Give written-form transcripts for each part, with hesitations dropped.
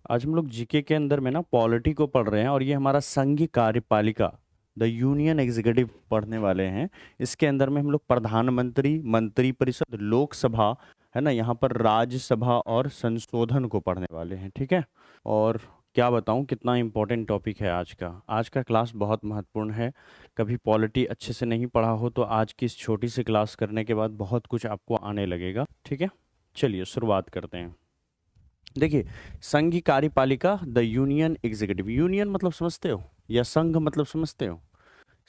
आज हम लोग जीके के अंदर में ना पॉलिटी को पढ़ रहे हैं और ये हमारा संघीय कार्यपालिका द यूनियन एग्जीक्यूटिव पढ़ने वाले हैं। इसके अंदर में हम लोग प्रधानमंत्री, मंत्रिपरिषद, लोकसभा, है ना, यहाँ पर राज्यसभा और संशोधन को पढ़ने वाले हैं। ठीक है। और क्या बताऊँ कितना इम्पोर्टेंट टॉपिक है आज का क्लास बहुत महत्वपूर्ण है। कभी पॉलिटी अच्छे से नहीं पढ़ा हो तो आज की इस छोटी सी क्लास करने के बाद बहुत कुछ आपको आने लगेगा। ठीक है, चलिए शुरुआत करते हैं। देखिए, संघ कार्यपालिका द यूनियन एग्जीक्यूटिव, यूनियन मतलब समझते हो या संघ मतलब समझते हो?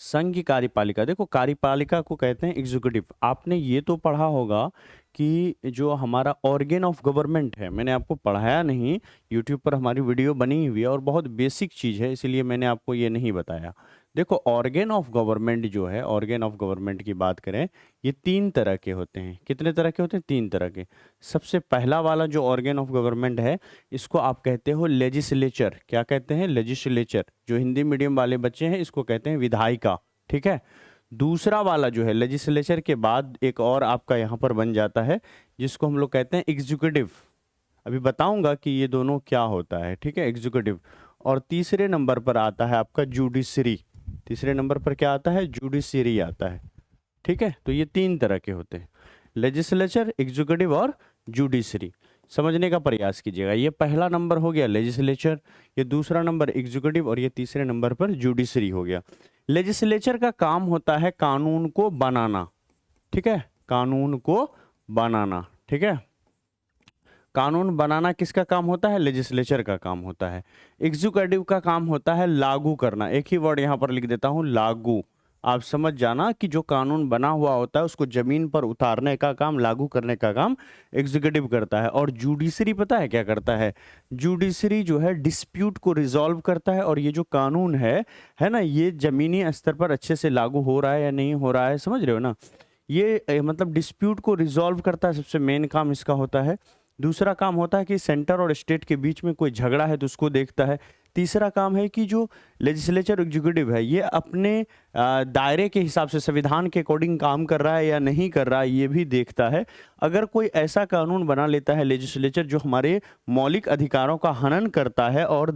संघ कार्यपालिका, देखो कार्यपालिका को कहते हैं एग्जीक्यूटिव। आपने ये तो पढ़ा होगा कि जो हमारा ऑर्गेन ऑफ गवर्नमेंट है, मैंने आपको पढ़ाया नहीं, यूट्यूब पर हमारी वीडियो बनी हुई है और बहुत बेसिक चीज़ है, इसीलिए मैंने आपको ये नहीं बताया। देखो, ऑर्गेन ऑफ गवर्नमेंट जो है, ऑर्गेन ऑफ गवर्नमेंट की बात करें, ये तीन तरह के होते हैं। कितने तरह के होते हैं? तीन तरह के। सबसे पहला वाला जो ऑर्गेन ऑफ गवर्नमेंट है, इसको आप कहते हो लेजिस्लेचर। क्या कहते हैं? लेजिस्लेचर। जो हिंदी मीडियम वाले बच्चे हैं इसको कहते हैं विधायिका। ठीक है। दूसरा वाला जो है लेजिस्लेचर के बाद एक और आपका यहाँ पर बन जाता है जिसको हम लोग कहते हैं एग्जीक्यूटिव। अभी बताऊंगा कि ये दोनों क्या होता है। ठीक है, एग्जीक्यूटिव। और तीसरे नंबर पर आता है आपका जुडिशरी। तीसरे नंबर पर क्या आता है? जुडिशरी आता है। ठीक है, तो ये तीन तरह के होते हैं, लेजिस्लेचर, एग्जीक्यूटिव और जुडिशरी। समझने का प्रयास कीजिएगा। ये पहला नंबर हो गया लेजिस्लेचर, ये दूसरा नंबर एग्जीक्यूटिव और ये तीसरे नंबर पर जुडिशरी हो गया। लेजिस्लेचर का काम होता है कानून को बनाना। ठीक है, कानून को बनाना। ठीक है, कानून बनाना किसका काम होता है? लेजिस्लेचर का काम होता है। एग्जीक्यूटिव का काम होता है लागू करना। एक ही वर्ड यहां पर लिख देता हूं, लागू। आप समझ जाना कि जो कानून बना हुआ होता है उसको जमीन पर उतारने का काम, लागू करने का काम एग्जीक्यूटिव करता है। और जुडिशरी पता है क्या करता है? जुडिशरी जो है डिस्प्यूट को रिजॉल्व करता है। और ये जो कानून है ना, ये जमीनी स्तर पर अच्छे से लागू हो रहा है या नहीं हो रहा है, समझ रहे हो ना? ये मतलब डिस्प्यूट को रिजॉल्व करता है, सबसे मेन काम इसका होता है। दूसरा काम होता है कि सेंटर और स्टेट के बीच में कोई झगड़ा है तो उसको देखता है। तीसरा काम है कि जो लेजिस्लेचर एग्जीक्यूटिव है ये अपने दायरे के हिसाब से संविधान के अकॉर्डिंग काम कर रहा है या नहीं कर रहा है, ये भी देखता है। अगर कोई ऐसा कानून बना लेता है लेजिस्लेचर जो हमारे मौलिक अधिकारों का हनन करता है और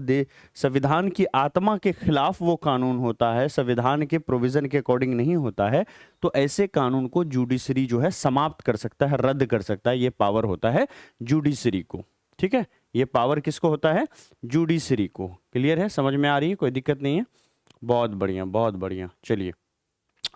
संविधान की आत्मा के खिलाफ वो कानून होता है, संविधान के प्रोविजन के अकॉर्डिंग नहीं होता है, तो ऐसे कानून को जुडिशरी जो है समाप्त कर सकता है, रद्द कर सकता है। ये पावर होता है जुडिशरी को। ठीक है, ये पावर किसको होता है? जुडिशरी को। क्लियर है? समझ में आ रही है? कोई दिक्कत नहीं है? बहुत बढ़िया, बहुत बढ़िया। चलिए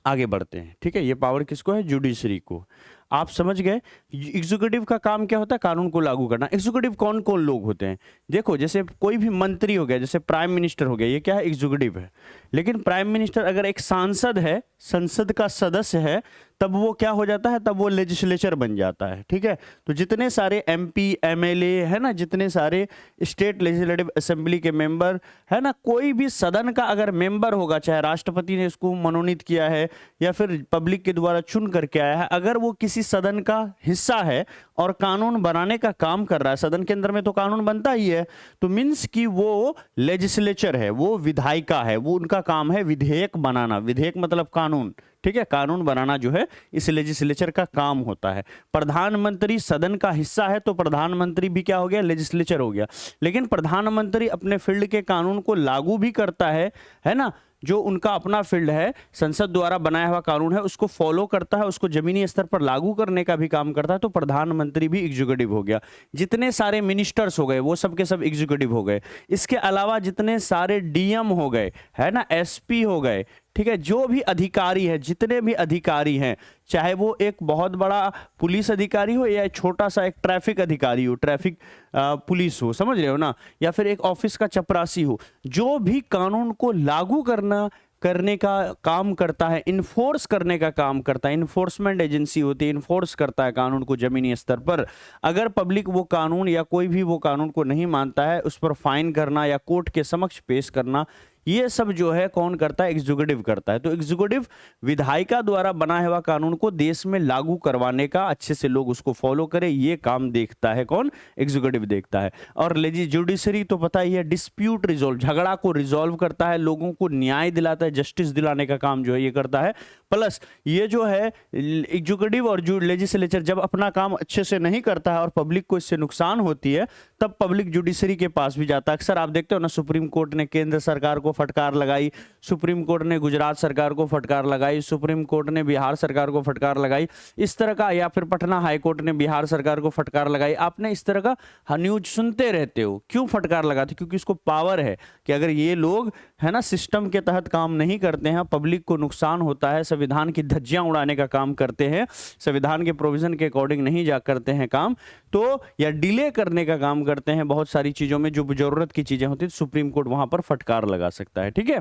आगे बढ़ते हैं। ठीक है, ये पावर किसको है? जुडिशरी को। आप समझ गए। एग्जीक्यूटिव का काम क्या होता है? कानून को लागू करना। एग्जीक्यूटिव कौन कौन लोग होते हैं? देखो, जैसे कोई भी मंत्री हो गया, जैसे प्राइम मिनिस्टर हो गया, ये क्या है? एग्जीक्यूटिव है। लेकिन प्राइम मिनिस्टर अगर एक सांसद है, संसद का सदस्य है, तब वो क्या हो जाता है? तब वो लेजिस्लेचर बन जाता है। ठीक है, तो जितने सारे एमपी, एमएलए है ना, जितने सारे स्टेट लेजिस्लेटिव असेंबली के मेंबर है ना, कोई भी सदन का अगर मेंबर होगा, चाहे राष्ट्रपति ने इसको मनोनीत किया है या फिर पब्लिक के द्वारा चुन करके आया है, अगर वो किसी सदन का हिस्सा है और कानून बनाने का काम कर रहा है, सदन के अंदर में तो कानून बनता ही है, तो मीन्स कि वो लेजिस्लेचर है, वो विधायिका है, वो उनका काम है विधेयक बनाना। विधेयक मतलब कानून। ठीक है, कानून बनाना जो है इस लेजिस्लेचर का काम होता है। प्रधानमंत्री सदन का हिस्सा है तो प्रधानमंत्री भी क्या हो गया? लेजिस्लेचर हो गया। लेकिन प्रधानमंत्री अपने फील्ड के कानून को लागू भी करता है ना, जो उनका अपना फील्ड है, संसद द्वारा बनाया हुआ कानून है, उसको फॉलो करता है, उसको जमीनी स्तर पर लागू करने का भी काम करता है। तो प्रधानमंत्री भी एग्जीक्यूटिव हो गया। जितने सारे मिनिस्टर्स हो गए वो सब के सब एग्जीक्यूटिव हो गए। इसके अलावा जितने सारे डीएम हो गए, है ना, एसपी हो गए, ठीक है, जो भी अधिकारी है, जितने भी अधिकारी हैं, चाहे वो एक बहुत बड़ा पुलिस अधिकारी हो या छोटा सा एक ट्रैफिक अधिकारी हो, ट्रैफिक पुलिस हो, समझ रहे हो ना, या फिर एक ऑफिस का चपरासी हो, जो भी कानून को लागू करने का काम करता है, इन्फोर्स करने का काम करता है, इन्फोर्समेंट एजेंसी होती है, इन्फोर्स करता है कानून को जमीनी स्तर पर। अगर पब्लिक वो कानून या कोई भी वो कानून को नहीं मानता है, उस पर फाइन करना या कोर्ट के समक्ष पेश करना, ये सब जो है कौन करता है, एग्जीक्यूटिव करता है। तो एग्जीक्यूटिव विधायिका द्वारा बनाया हुआ कानून को देश में लागू करवाने का, अच्छे से लोग उसको फॉलो करें, ये काम देखता है कौन, एग्जीक्यूटिव देखता है। और जुडिशरी तो पता ही है, डिस्प्यूट रिजॉल्व, झगड़ा को रिजॉल्व करता है, लोगों को न्याय दिलाता है, जस्टिस दिलाने का काम जो है ये करता है। प्लस ये जो है एग्जीक्यूटिव और जो लेजिस्लेचर जब अपना काम अच्छे से नहीं करता है और पब्लिक को इससे नुकसान होती है, तब पब्लिक जुडिशरी के पास भी जाता है। अक्सर आप देखते हो ना, सुप्रीम कोर्ट ने केंद्र सरकार को फटकार लगाई, सुप्रीम कोर्ट ने गुजरात सरकार को फटकार लगाई, सुप्रीम कोर्ट ने बिहार सरकार को फटकार लगाई, इस तरह का, या फिर पटना हाई कोर्ट ने बिहार सरकार को फटकार लगाई। आपने इस तरह का न्यूज सुनते रहते हो। क्यों फटकार लगाते? क्योंकि इसको पावर है कि अगर ये लोग है ना सिस्टम के तहत काम नहीं करते हैं, पब्लिक को नुकसान होता है, संविधान की धज्जियां उड़ाने का काम करते हैं, संविधान के प्रोविजन के अकॉर्डिंग नहीं जा करते हैं काम, तो या डिले करने का काम करते हैं बहुत सारी चीजों में, जो जरूरत की चीजें होती है, सुप्रीम कोर्ट वहां पर फटकार लगा सकता है। ठीक है,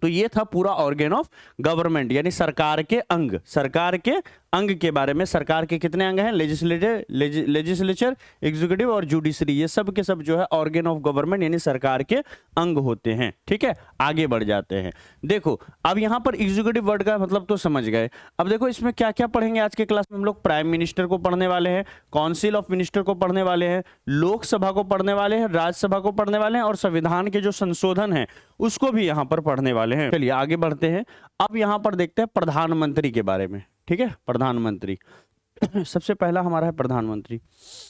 तो ये था पूरा ऑर्गेन ऑफ गवर्नमेंट, यानी सरकार के अंग, सरकार के अंग के बारे में। सरकार के कितने अंग हैं? लेजिस्लेचर, एग्जीक्यूटिव और जुडिशरी, ये सब के सब जो है ऑर्गेन ऑफ गवर्नमेंट यानी सरकार के अंग होते हैं। ठीक है, आगे बढ़ जाते हैं। देखो अब यहां पर एग्जीक्यूटिव वर्ड का मतलब तो समझ गए। अब देखो इसमें क्या क्या पढ़ेंगे आज के क्लास में हम लोग। प्राइम मिनिस्टर को पढ़ने वाले हैं, काउंसिल ऑफ मिनिस्टर को पढ़ने वाले हैं, लोकसभा को पढ़ने वाले हैं, राज्यसभा को पढ़ने वाले हैं, और संविधान के जो संशोधन है उसको भी यहां पर पढ़ने वाले हैं। चलिए आगे बढ़ते हैं। अब यहां पर देखते हैं प्रधानमंत्री के बारे में। ठीक है, प्रधानमंत्री सबसे पहला हमारा है प्रधानमंत्री।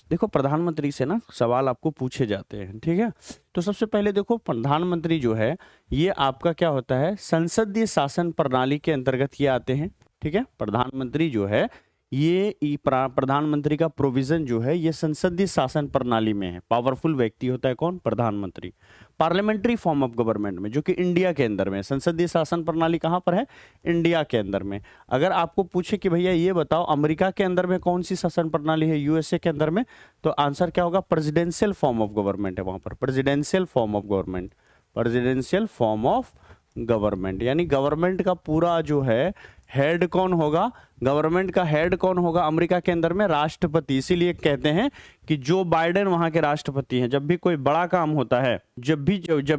देखो प्रधानमंत्री से ना सवाल आपको पूछे जाते हैं। ठीक है, तो सबसे पहले देखो प्रधानमंत्री जो है ये आपका क्या होता है, संसदीय शासन प्रणाली के अंतर्गत ये आते हैं। ठीक है, प्रधानमंत्री जो है ये प्रधानमंत्री का प्रोविजन जो है ये संसदीय शासन प्रणाली में है। पावरफुल व्यक्ति होता है कौन? प्रधानमंत्री। पार्लियामेंट्री फॉर्म ऑफ गवर्नमेंट में, जो कि इंडिया के अंदर में, संसदीय शासन प्रणाली कहां पर है? इंडिया के अंदर में। अगर आपको पूछे कि भैया ये बताओ अमेरिका के अंदर में कौन सी शासन प्रणाली है, यूएसए के अंदर में, तो आंसर क्या होगा? प्रेसिडेंशियल फॉर्म ऑफ गवर्नमेंट है वहां पर, presidential form of government, presidential form of government. यानी गवर्नमेंट का पूरा जो है हेड कौन होगा? गवर्नमेंट का हेड कौन होगा अमेरिका के अंदर में? राष्ट्रपति। इसीलिए कहते हैं कि जो बाइडेन वहां के राष्ट्रपति हैं। जब भी कोई बड़ा काम होता है, जब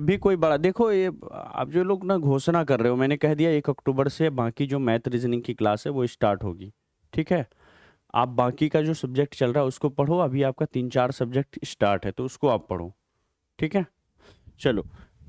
भी कोई बड़ा, देखो ये आप जो लोग ना घोषणा कर रहे हो, मैंने कह दिया 1 अक्टूबर से बाकी जो मैथ रीजनिंग की क्लास है वो स्टार्ट होगी। ठीक है, आप बाकी का जो सब्जेक्ट चल रहा है उसको पढ़ो। अभी आपका 3-4 सब्जेक्ट स्टार्ट है तो उसको आप पढ़ो। ठीक है, चलो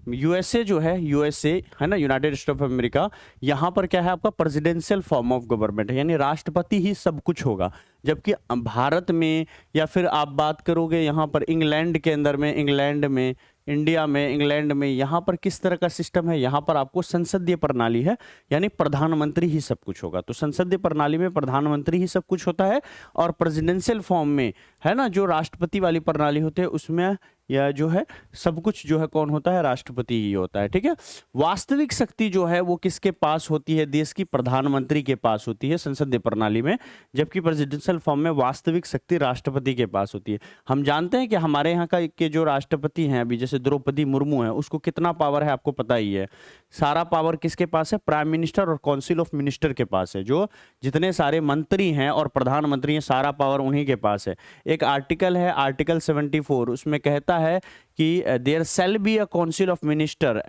यूएसए जो है, यूएसए है ना, यूनाइटेड स्टेट्स ऑफ अमेरिका, यहां पर क्या है आपका? प्रेसिडेंशियल फॉर्म ऑफ गवर्नमेंट है, यानी राष्ट्रपति ही सब कुछ होगा। जबकि भारत में, या फिर आप बात करोगे यहां पर इंग्लैंड के अंदर में, इंग्लैंड में, इंडिया में, इंग्लैंड में, यहां पर किस तरह का सिस्टम है? यहां पर आपको संसदीय प्रणाली है, यानी प्रधानमंत्री ही सब कुछ होगा। तो संसदीय प्रणाली में प्रधानमंत्री ही सब कुछ होता है, और प्रेसिडेंशियल फॉर्म में है ना, जो राष्ट्रपति वाली प्रणाली होती है उसमें या जो है सब कुछ जो है कौन होता है? राष्ट्रपति ही होता है। ठीक है, वास्तविक शक्ति जो है वो किसके पास होती है? देश की प्रधानमंत्री के पास होती है संसदीय प्रणाली में, जबकि प्रेसिडेंशियल फॉर्म में वास्तविक शक्ति राष्ट्रपति के पास होती है। हम जानते हैं कि हमारे यहाँ का के जो राष्ट्रपति हैं अभी, जैसे द्रौपदी मुर्मू है, उसको कितना पावर है आपको पता ही है। सारा पावर किसके पास है? प्राइम मिनिस्टर और काउंसिल ऑफ मिनिस्टर के पास है। जो जितने सारे मंत्री हैं और प्रधानमंत्री हैं, सारा पावर उन्हीं के पास है। एक आर्टिकल है, आर्टिकल 74, उसमें कहता है कि there shall be a council of minister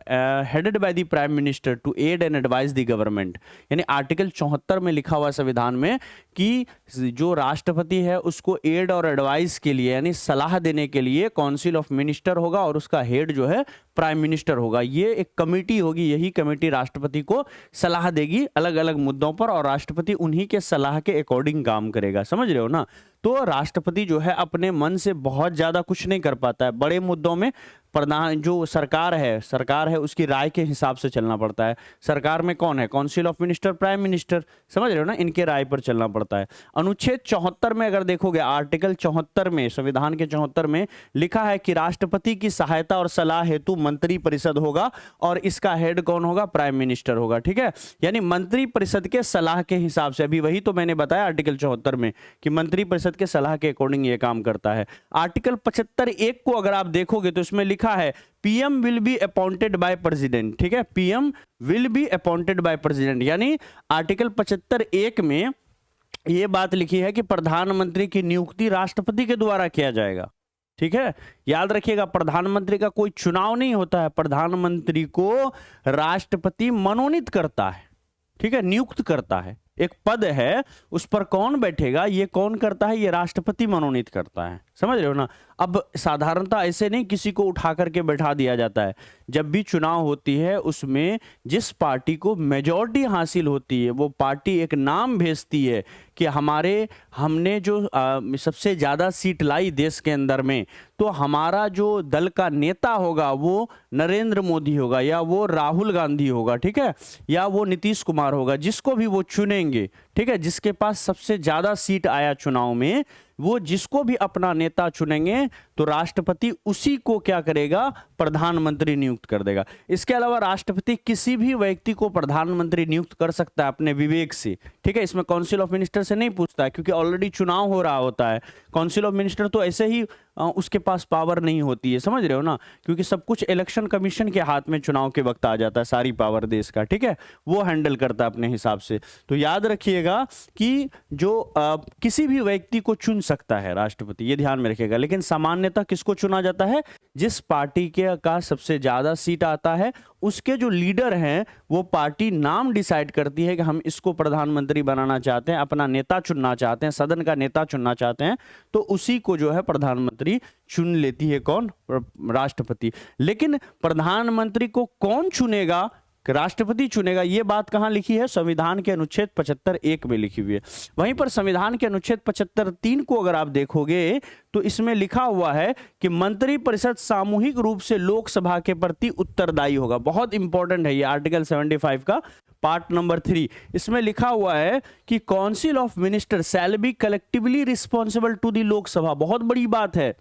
headed by the prime minister to aid and advise the government. यानी आर्टिकल 74 में लिखा हुआ संविधान में कि जो राष्ट्रपति है उसको एड और एडवाइस के लिए, यानी सलाह देने के लिए काउंसिल ऑफ मिनिस्टर होगा, और उसका हेड जो है प्राइम मिनिस्टर होगा। ये एक कमेटी होगी, यही कमेटी राष्ट्रपति को सलाह देगी अलग अलग मुद्दों पर, और राष्ट्रपति उन्हीं के सलाह के अकॉर्डिंग काम करेगा। समझ रहे हो ना? तो राष्ट्रपति जो है अपने मन से बहुत ज्यादा कुछ नहीं कर पाता है। बड़े मुद्दों में प्रधान जो सरकार है उसकी राय के हिसाब से चलना पड़ता है। सरकार में कौन है? Council of minister, prime minister. समझ रहे हो ना? इनके राय पर चलना पड़ता है। अनुच्छेद 74 में अगर देखोगे, आर्टिकल 74 में, संविधान के 74 में लिखा है कि राष्ट्रपति की सहायता और सलाह हेतु मंत्री परिषद होगा, और इसका हेड कौन होगा? प्राइम मिनिस्टर होगा। ठीक है, यानी मंत्री परिषद के सलाह के हिसाब से, अभी वही तो मैंने बताया आर्टिकल 74 में कि मंत्री परिषद के सलाह के अकॉर्डिंग ये काम करता है। आर्टिकल 75(1) को अगर आप देखोगे तो इसमें लिखा है PM will be appointed by president. ठीक है, PM will be appointed by president, यानी आर्टिकल 75(1) में ये बात लिखी है कि प्रधानमंत्री की नियुक्ति राष्ट्रपति के द्वारा किया जाएगा। ठीक है, याद रखिएगा प्रधानमंत्री का कोई चुनाव नहीं होता है, प्रधानमंत्री को राष्ट्रपति मनोनीत करता है, ठीक है, नियुक्त करता है। एक पद है, उस पर कौन बैठेगा ये कौन करता है, ये राष्ट्रपति मनोनीत करता है, समझ रहे हो ना। अब साधारणतः ऐसे नहीं किसी को उठा करके बैठा दिया जाता है। जब भी चुनाव होती है उसमें जिस पार्टी को मेजॉरिटी हासिल होती है वो पार्टी एक नाम भेजती है कि हमने जो सबसे ज़्यादा सीट लाई देश के अंदर में, तो हमारा जो दल का नेता होगा वो नरेंद्र मोदी होगा, या वो राहुल गांधी होगा, ठीक है, या वो नीतीश कुमार होगा, जिसको भी वो चुनेंगे, ठीक है, जिसके पास सबसे ज़्यादा सीट आया चुनाव में, वो जिसको भी अपना नेता चुनेंगे तो राष्ट्रपति उसी को क्या करेगा, प्रधानमंत्री नियुक्त कर देगा। इसके अलावा राष्ट्रपति किसी भी व्यक्ति को प्रधानमंत्री नियुक्त कर सकता है अपने विवेक से, ठीक है, इसमें काउंसिल ऑफ मिनिस्टर से नहीं पूछता है, क्योंकि ऑलरेडी चुनाव हो रहा होता है। काउंसिल ऑफ मिनिस्टर तो ऐसे ही उसके पास पावर नहीं होती है, समझ रहे हो ना, क्योंकि सब कुछ इलेक्शन कमीशन के हाथ में चुनाव के वक्त आ जाता है, सारी पावर देश का, ठीक है, वो हैंडल करता है अपने हिसाब से। तो याद रखिएगा कि जो किसी भी व्यक्ति को चुन सकता है राष्ट्रपति, ये ध्यान में रखिएगा, लेकिन सामान्यतः किसको चुना जाता है, जिस पार्टी के का सबसे ज्यादा सीट आता है उसके जो लीडर हैं वो पार्टी नाम डिसाइड करती है कि हम इसको प्रधानमंत्री बनाना चाहते हैं, अपना नेता चुनना चाहते हैं, सदन का नेता चुनना चाहते हैं, तो उसी को जो है प्रधानमंत्री चुन लेती है, कौन, राष्ट्रपति। लेकिन प्रधानमंत्री को कौन चुनेगा, राष्ट्रपति चुनेगा, ये बात कहां लिखी है, संविधान के अनुच्छेद 75(1) में लिखी हुई है। वहीं पर संविधान के अनुच्छेद 75(3) को अगर आप देखोगे तो इसमें लिखा हुआ है कि मंत्रिपरिषद सामूहिक रूप से लोकसभा के प्रति उत्तरदायी होगा। बहुत इंपॉर्टेंट है ये आर्टिकल 75 का पार्ट नंबर 3। इसमें लिखा हुआ है कि council of minister shall be collectively responsible to the Lok Sabha. बहुत बड़ी बात है,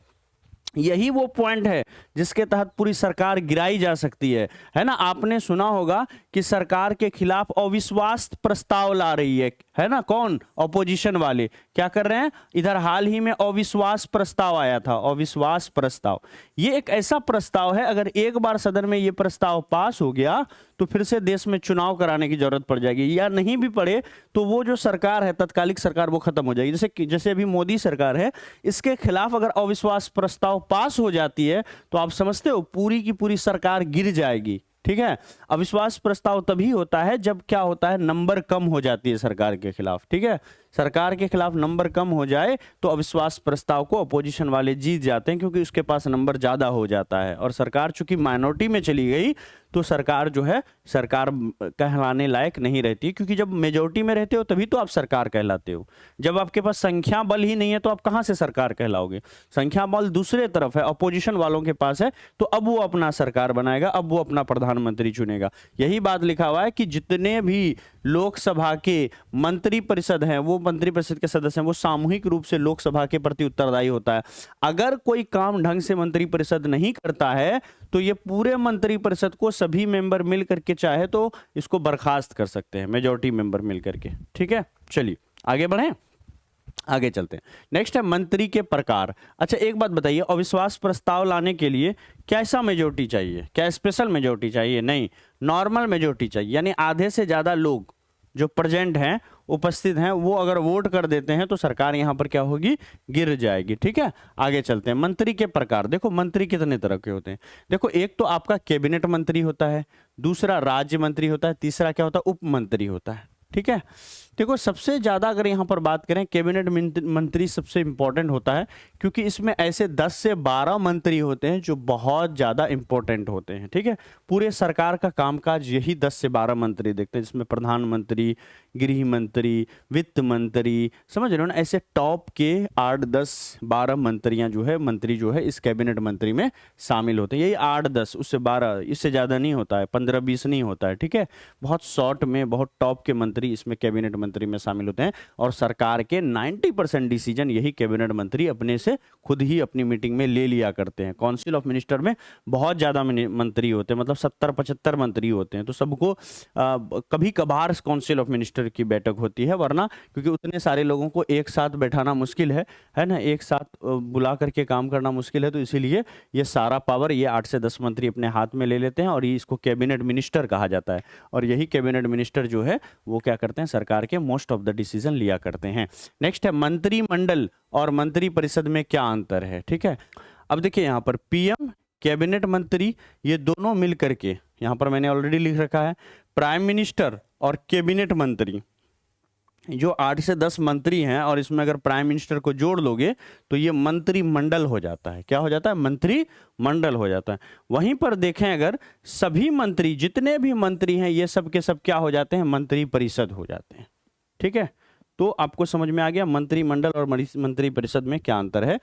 यही वो पॉइंट है जिसके तहत पूरी सरकार गिराई जा सकती है ना। आपने सुना होगा कि सरकार के खिलाफ अविश्वास प्रस्ताव ला रही है ना, कौन, ऑपोजिशन वाले क्या कर रहे हैं, इधर हाल ही में अविश्वास प्रस्ताव आया था, अविश्वास प्रस्ताव। ये एक ऐसा प्रस्ताव है, अगर एक बार सदन में ये प्रस्ताव पास हो गया तो फिर से देश में चुनाव कराने की जरूरत पड़ जाएगी, या नहीं भी पड़े तो वो जो सरकार है, तत्कालिक सरकार, वो खत्म हो जाएगी। जैसे अभी मोदी सरकार है, इसके खिलाफ अगर अविश्वास प्रस्ताव पास हो जाती है तो आप समझते हो पूरी की पूरी सरकार गिर जाएगी, ठीक है। अविश्वास प्रस्ताव तभी होता है जब क्या होता है, नंबर कम हो जाती है सरकार के खिलाफ, ठीक है, सरकार के खिलाफ नंबर कम हो जाए तो अविश्वास प्रस्ताव को अपोजिशन वाले जीत जाते हैं, क्योंकि उसके पास नंबर ज्यादा हो जाता है। और सरकार चूंकि माइनॉरिटी में चली गई तो सरकार जो है सरकार कहलाने लायक नहीं रहती, क्योंकि जब मेजोरिटी में रहते हो तभी तो आप सरकार कहलाते हो। जब आपके पास संख्या बल ही नहीं है तो आप कहां से सरकार कहलाओगे। संख्या बल दूसरे तरफ है, अपोजिशन वालों के पास है, तो अब वो अपना सरकार बनाएगा, अब वो अपना प्रधानमंत्री चुनेगा। यही बात लिखा हुआ है कि जितने भी लोकसभा के मंत्रिपरिषद हैं, वो मंत्रिपरिषद के सदस्य हैं, वो सामूहिक रूप से लोकसभा के प्रति उत्तरदायी होता है। अगर कोई काम ढंग से मंत्रिपरिषद नहीं करता है तो ये पूरे मंत्रिपरिषद को सभी मेंबर मिल करके चाहे तो इसको बर्खास्त कर सकते हैं, मेजॉरिटी मेंबर मिल करके, ठीक है। चलिए आगे बढ़ें, आगे चलते हैं। नेक्स्ट है मंत्री के प्रकार। अच्छा एक बात बताइए, अविश्वास प्रस्ताव लाने के लिए कैसा मेजोरिटी चाहिए, क्या स्पेशल मेजोरिटी चाहिए? नहीं, नॉर्मल मेजोरिटी चाहिए, यानी आधे से ज्यादा लोग जो प्रेजेंट हैं, उपस्थित हैं, वो अगर वोट कर देते हैं तो सरकार यहां पर क्या होगी, गिर जाएगी, ठीक है। आगे चलते हैं, मंत्री के प्रकार। देखो मंत्री कितने तरह के होते हैं, देखो एक तो आपका कैबिनेट मंत्री होता है, दूसरा राज्य मंत्री होता है, तीसरा क्या होता है, उप मंत्री होता है, ठीक है। देखो सबसे ज्यादा अगर यहां पर बात करें, कैबिनेट मंत्री सबसे इंपॉर्टेंट होता है, क्योंकि इसमें ऐसे 10 से 12 मंत्री होते हैं जो बहुत ज्यादा इंपॉर्टेंट होते हैं, ठीक है। पूरे सरकार का कामकाज यही 10 से 12 मंत्री देखते हैं, जिसमें प्रधानमंत्री, गृह मंत्री, वित्त मंत्री, समझ रहे हो ना, ऐसे टॉप के 8, 10, 12 मंत्रियां जो है, मंत्री जो है इस कैबिनेट मंत्री में शामिल होते हैं। यही 8, 10, उससे 12, इससे ज्यादा नहीं होता है, 15, 20 नहीं होता है, ठीक है। बहुत शॉर्ट में बहुत टॉप के मंत्री इसमें कैबिनेट मंत्री में शामिल होते हैं, और सरकार के 90% डिसीजन यही कैबिनेट मंत्री अपने से खुद ही अपनी मीटिंग में ले लिया करते हैं। काउंसिल ऑफ मिनिस्टर में बहुत ज्यादा मंत्री होते हैं, मतलब 70-75 मंत्री होते हैं, तो सबको कभी कभार काउंसिल ऑफ मिनिस्टर की बैठक होती है, वरना क्योंकि उतने सारे लोगों को एक साथ बैठाना मुश्किल है ना, एक साथ बुला करके काम करना मुश्किल है, तो इसीलिए ये सारा पावर ये 8 से 10 मंत्री अपने हाथ में ले लेते हैं, और ये इसको कैबिनेट मिनिस्टर कहा जाता है। और यही कैबिनेट मिनिस्टर जो है वो क्या करते हैं, सरकार के मोस्ट ऑफ द डिसीजन लिया करते हैं। नेक्स्ट है मंत्रिमंडल और मंत्रिपरिषद में क्या अंतर है, ठीक है। अब देखिए यहाँ पर पीएम, कैबिनेट मंत्री, ये दोनों मिल करके, यहाँ पर मैंने ऑलरेडी लिख रखा है, प्राइम मिनिस्टर और कैबिनेट मंत्री, जो 8 से 10 मंत्री हैं, और इसमें अगर प्राइम मिनिस्टर को जोड़ लोगे तो ये मंत्रिमंडल हो जाता है। क्या हो जाता है? मंत्रिमंडल हो जाता है। वहीं पर देखें अगर, सभी मंत्री, जितने भी मंत्री हैं, ये सब के सब क्या हो जाते हैं? मंत्री परिषद हो जाते हैं। ठीक है, तो आपको समझ में आ गया मंत्रिमंडल और मंत्री परिषद में क्या अंतर है।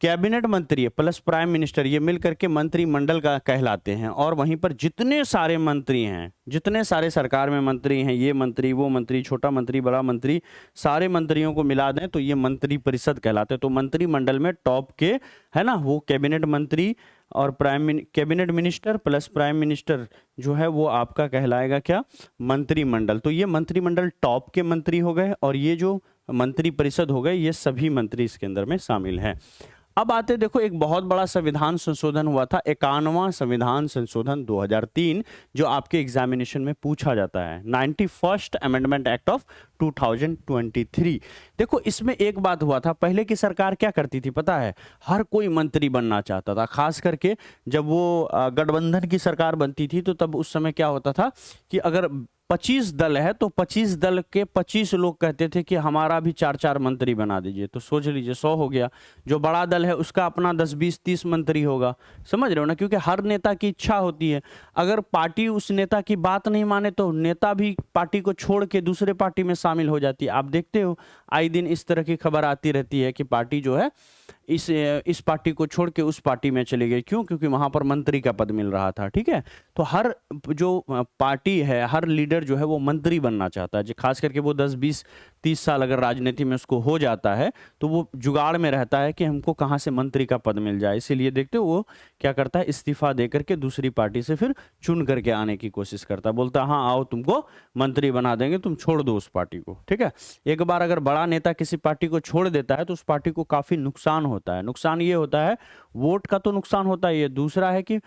कैबिनेट मंत्री प्लस प्राइम मिनिस्टर, ये मिलकर के मंत्रिमंडल का कहलाते हैं। और वहीं पर जितने सारे मंत्री हैं, जितने सारे सरकार में मंत्री हैं, ये मंत्री, वो मंत्री, छोटा मंत्री, बड़ा मंत्री, सारे मंत्रियों को मिला दें तो ये मंत्री परिषद कहलाते हैं। तो मंत्रिमंडल में टॉप के है ना, वो कैबिनेट मंत्री और cabinet minister plus prime minister जो है वो आपका कहलाएगा क्या? मंत्रिमंडल। तो ये मंत्रिमंडल टॉप के मंत्री हो गए, और ये जो मंत्री परिषद हो गए, ये सभी मंत्री इसके अंदर में शामिल हैं। अब आते, देखो एक बहुत बड़ा संविधान संशोधन हुआ था, 51वां संविधान संशोधन 2003, जो आपके एग्जामिनेशन में पूछा जाता है, 91st अमेंडमेंट एक्ट ऑफ 2023। देखो इसमें एक बात हुआ था, पहले की सरकार क्या करती थी पता है? हर कोई मंत्री बनना चाहता था, खास करके जब वो गठबंधन की सरकार बनती थी, तो तब उस समय क्या होता था कि अगर 25 दल है तो 25 दल के 25 लोग कहते थे कि हमारा भी 4-4 मंत्री बना दीजिए। तो सोच लीजिए 100 हो गया। जो बड़ा दल है उसका अपना 10, 20, 30 मंत्री होगा। समझ रहे हो ना? क्योंकि हर नेता की इच्छा होती है, अगर पार्टी उस नेता की बात नहीं माने तो नेता भी पार्टी को छोड़ के दूसरे पार्टी में शामिल हो जाती है। आप देखते हो आए दिन इस तरह की खबर आती रहती है कि पार्टी जो है इस पार्टी को छोड़ के उस पार्टी में चले गए। क्यों? क्योंकि वहां पर मंत्री का पद मिल रहा था। ठीक है, तो हर जो पार्टी है, हर लीडर जो है वो मंत्री बनना चाहता है। खास करके वो 10, 20, 30 साल अगर राजनीति में उसको हो जाता है तो वो जुगाड़ में रहता है कि हमको कहाँ से मंत्री का पद मिल जाए। इसीलिए देखते हो वो क्या करता है, इस्तीफा दे करके दूसरी पार्टी से फिर चुन करके आने की कोशिश करता है। बोलता है हाँ आओ तुमको मंत्री बना देंगे, तुम छोड़ दो उस पार्टी को। ठीक है, एक बार अगर बड़ा नेता किसी पार्टी को छोड़ देता है तो उस पार्टी को काफी नुकसान होता है। नुकसान ये होता है, वोट का तो नुकसान होता है, ये दूसरा है कि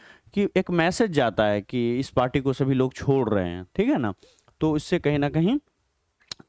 एक मैसेज जाता है कि इस पार्टी को सभी लोग छोड़ रहे हैं। ठीक है ना, तो इससे कहीं ना कहीं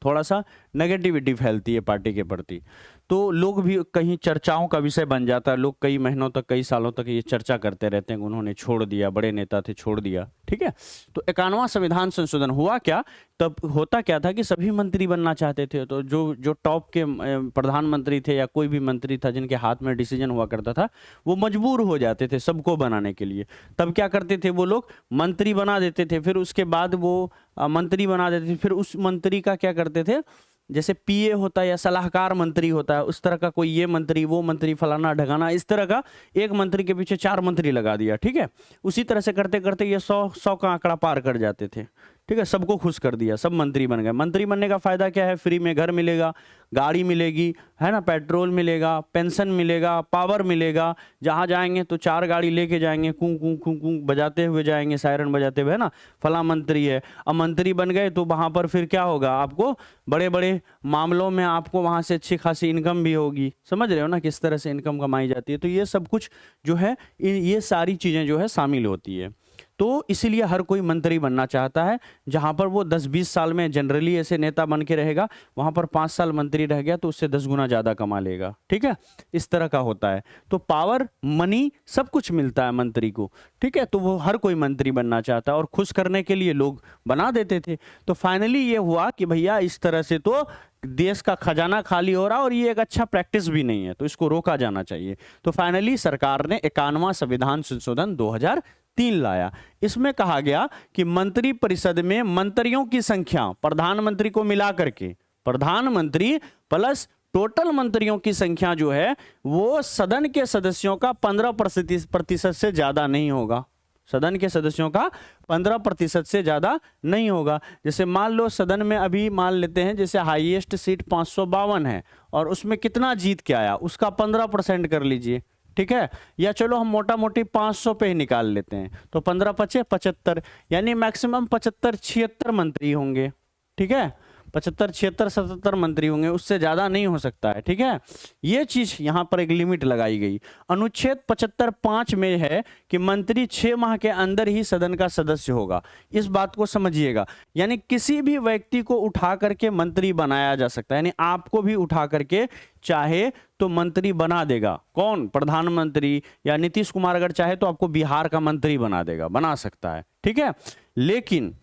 थोड़ा सा नेगेटिविटी फैलती है पार्टी के प्रति, तो लोग भी कहीं चर्चाओं का विषय बन जाता है। लोग कई महीनों तक, कई सालों तक ये चर्चा करते रहते हैं कि उन्होंने छोड़ दिया, बड़े नेता थे छोड़ दिया। ठीक है, तो 51वां संविधान संशोधन हुआ क्या, तब होता क्या था कि सभी मंत्री बनना चाहते थे। तो जो टॉप के प्रधानमंत्री थे या कोई भी मंत्री था जिनके हाथ में डिसीजन हुआ करता था, वो मजबूर हो जाते थे सबको बनाने के लिए। तब क्या करते थे वो लोग, मंत्री बना देते थे। फिर उसके बाद वो मंत्री बना देते थे, फिर उस मंत्री का क्या करते थे, जैसे पीए होता है या सलाहकार मंत्री होता है, उस तरह का कोई ये मंत्री वो मंत्री फलाना ढगाना, इस तरह का एक मंत्री के पीछे 4 मंत्री लगा दिया। ठीक है, उसी तरह से करते करते ये 100 का आंकड़ा पार कर जाते थे। ठीक है, सबको खुश कर दिया, सब मंत्री बन गए। मंत्री बनने का फायदा क्या है? फ्री में घर मिलेगा, गाड़ी मिलेगी, है ना, पेट्रोल मिलेगा, पेंशन मिलेगा, पावर मिलेगा। जहां जाएंगे तो 4 गाड़ी लेके जाएंगे, कूं कूं कूं कूं बजाते हुए जाएंगे, सायरन बजाते हुए, है ना, फला मंत्री है। अब मंत्री बन गए तो वहां पर फिर क्या होगा, आपको बड़े बड़े मामलों में आपको वहां से अच्छी खासी इनकम भी होगी। समझ रहे हो ना किस तरह से इनकम कमाई जाती है। तो ये सब कुछ जो है, ये सारी चीजें जो है शामिल होती है। तो इसीलिए हर कोई मंत्री बनना चाहता है। जहां पर वो 10-20 साल में जनरली ऐसे नेता बन के रहेगा, वहां पर 5 साल मंत्री रह गया तो उससे 10 गुना ज्यादा कमा लेगा। ठीक है, इस तरह का होता है। तो पावर, मनी, सब कुछ मिलता है मंत्री को। ठीक है, तो वो हर कोई मंत्री बनना चाहता है, और खुश करने के लिए लोग बना देते थे। तो फाइनली ये हुआ कि भैया इस तरह से तो देश का खजाना खाली हो रहा, और ये एक अच्छा प्रैक्टिस भी नहीं है, तो इसको रोका जाना चाहिए। तो फाइनली सरकार ने 51वां संविधान संशोधन 2003 लाया। इसमें कहा गया कि मंत्री परिषद में मंत्रियों की संख्या, प्रधानमंत्री को मिला करके, प्रधानमंत्री प्लस टोटल मंत्रियों की संख्या जो है वो सदन के सदस्यों का 15% से ज्यादा नहीं होगा। सदन के सदस्यों का 15% से ज्यादा नहीं होगा। जैसे मान लो सदन में अभी मान लेते हैं, जैसे हाईएस्ट सीट 552 है, और उसमें कितना जीत के आया, उसका 15% कर लीजिए। ठीक है, या चलो हम मोटा मोटी 500 पे ही निकाल लेते हैं, तो 15 × 5 = 75, यानी मैक्सिमम 75-76 मंत्री होंगे। ठीक है, 75, 76, 77 मंत्री होंगे, उससे ज्यादा नहीं हो सकता है। ठीक है, ये चीज यहां पर एक लिमिट लगाई गई। अनुच्छेद 75(5) में है कि मंत्री 6 माह के अंदर ही सदन का सदस्य होगा। इस बात को समझिएगा, यानी किसी भी व्यक्ति को उठा करके मंत्री बनाया जा सकता है, यानी आपको भी उठा करके चाहे तो मंत्री बना देगा। कौन? प्रधानमंत्री, या नीतीश कुमार अगर चाहे तो आपको बिहार का मंत्री बना देगा, बना सकता है। ठीक है, लेकिन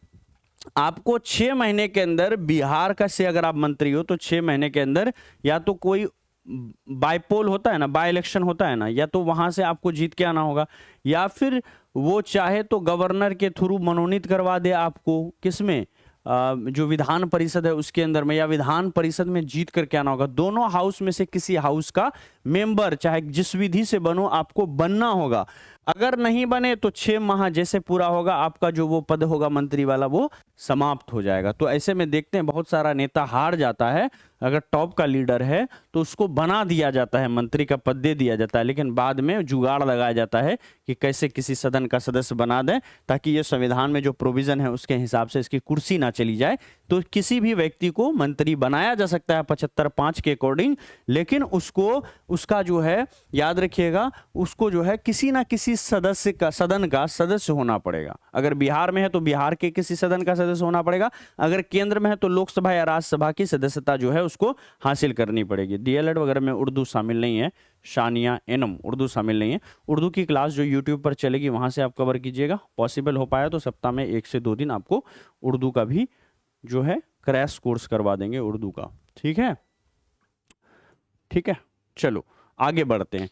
आपको 6 महीने के अंदर बिहार का से अगर आप मंत्री हो तो 6 महीने के अंदर या तो कोई बाईपोल होता है ना, बाई इलेक्शन होता है ना, या तो वहां से आपको जीत के आना होगा, या फिर वो चाहे तो गवर्नर के थ्रू मनोनीत करवा दे आपको, किसमें, जो विधान परिषद है उसके अंदर में, या विधान परिषद में जीत करके आना होगा। दोनों हाउस में से किसी हाउस का मेंबर, चाहे जिस विधि से बनो, आपको बनना होगा। अगर नहीं बने तो 6 माह जैसे पूरा होगा, आपका जो वो पद होगा मंत्री वाला, वो समाप्त हो जाएगा। तो ऐसे में देखते हैं बहुत सारा नेता हार जाता है, अगर टॉप का लीडर है तो उसको बना दिया जाता है, मंत्री का पद दे दिया जाता है, लेकिन बाद में जुगाड़ लगाया जाता है कि कैसे किसी सदन का सदस्य बना दें, ताकि ये संविधान में जो प्रोविजन है उसके हिसाब से इसकी कुर्सी ना चली जाए। तो किसी भी व्यक्ति को मंत्री बनाया जा सकता है 75(5) के अकॉर्डिंग, लेकिन उसको, उसका जो है, याद रखिएगा, उसको जो है किसी ना किसी सदस्य का, सदन का सदस्य होना पड़ेगा। अगर बिहार में है तो बिहार के किसी सदन का सदस्य होना पड़ेगा, अगर केंद्र में है तो लोकसभा या राज्यसभा की सदस्यता जो है उसको हासिल करनी पड़ेगी। डीएलएड वगैरह में उर्दू शामिल नहीं है, शानिया एनम उर्दू शामिल नहीं है। उर्दू की क्लास जो यूट्यूब पर चलेगी वहां से आप कवर कीजिएगा, पॉसिबल हो पाया तो सप्ताह में 1 से 2 दिन आपको उर्दू का भी जो है क्रैश कोर्स करवा देंगे उर्दू का। ठीक है, ठीक है, चलो आगे बढ़ते हैं।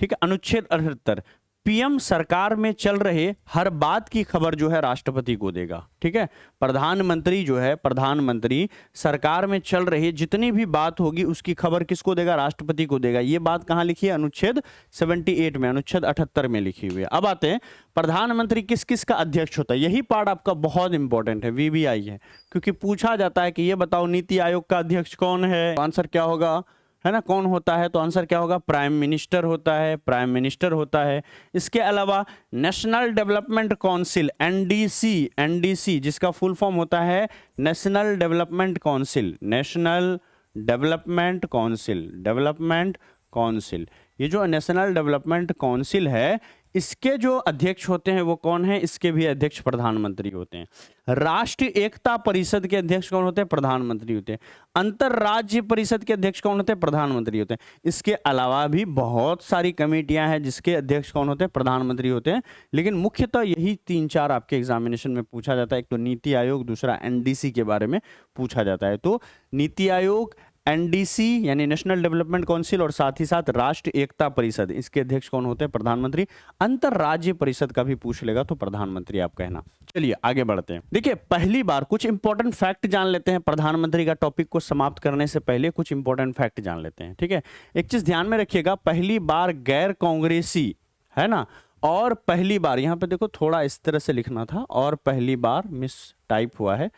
ठीक है, अनुच्छेद 78, पीएम सरकार में चल रहे हर बात की खबर जो है राष्ट्रपति को देगा। ठीक है, प्रधानमंत्री जो है, प्रधानमंत्री सरकार में चल रही जितनी भी बात होगी उसकी खबर किसको देगा? राष्ट्रपति को देगा। ये बात कहां लिखी है? अनुच्छेद 78 में, अनुच्छेद 78 में लिखी हुई है। अब आते हैं, प्रधानमंत्री किस किस का अध्यक्ष होता है। यही पार्ट आपका बहुत इंपॉर्टेंट है, वीवीआई है, क्योंकि पूछा जाता है कि ये बताओ नीति आयोग का अध्यक्ष कौन है, आंसर क्या होगा, है ना, कौन होता है? तो आंसर क्या होगा? प्राइम मिनिस्टर होता है, प्राइम मिनिस्टर होता है। इसके अलावा national development council, NDC, NDC जिसका फुल फॉर्म होता है national development council, national development council, development council, ये जो नेशनल डेवलपमेंट काउंसिल है इसके जो अध्यक्ष होते हैं वो कौन है? इसके भी अध्यक्ष प्रधानमंत्री होते हैं। राष्ट्रीय एकता परिषद के अध्यक्ष कौन होते हैं? प्रधानमंत्री होते हैं। अंतरराज्य परिषद के अध्यक्ष कौन होते हैं? प्रधानमंत्री होते हैं। इसके अलावा भी बहुत सारी कमेटियां हैं जिसके अध्यक्ष कौन होते हैं? प्रधानमंत्री होते हैं। लेकिन मुख्यतः यही 3-4 आपके एग्जामिनेशन में पूछा जाता है। एक तो नीति आयोग, दूसरा एनडीसी के बारे में पूछा जाता है। तो नीति आयोग, एनडीसी यानी नेशनल डेवलपमेंट काउंसिल, और साथ ही साथ राष्ट्रीय एकता परिषद, इसके अध्यक्ष कौन होते हैं? प्रधानमंत्री। अंतरराज्य परिषद का भी पूछ लेगा तो प्रधानमंत्री आप कहना। चलिए आगे बढ़ते हैं। देखिए, पहली बार कुछ इंपॉर्टेंट फैक्ट जान लेते हैं। प्रधानमंत्री का टॉपिक को समाप्त करने से पहले कुछ इंपॉर्टेंट फैक्ट जान लेते हैं। ठीक है, एक चीज ध्यान में रखिएगा, पहली बार गैर कांग्रेसी, है ना, और पहली बार, यहां पे देखो थोड़ा इस तरह से लिखना था, और पहली बार मिस टाइप हुआ है,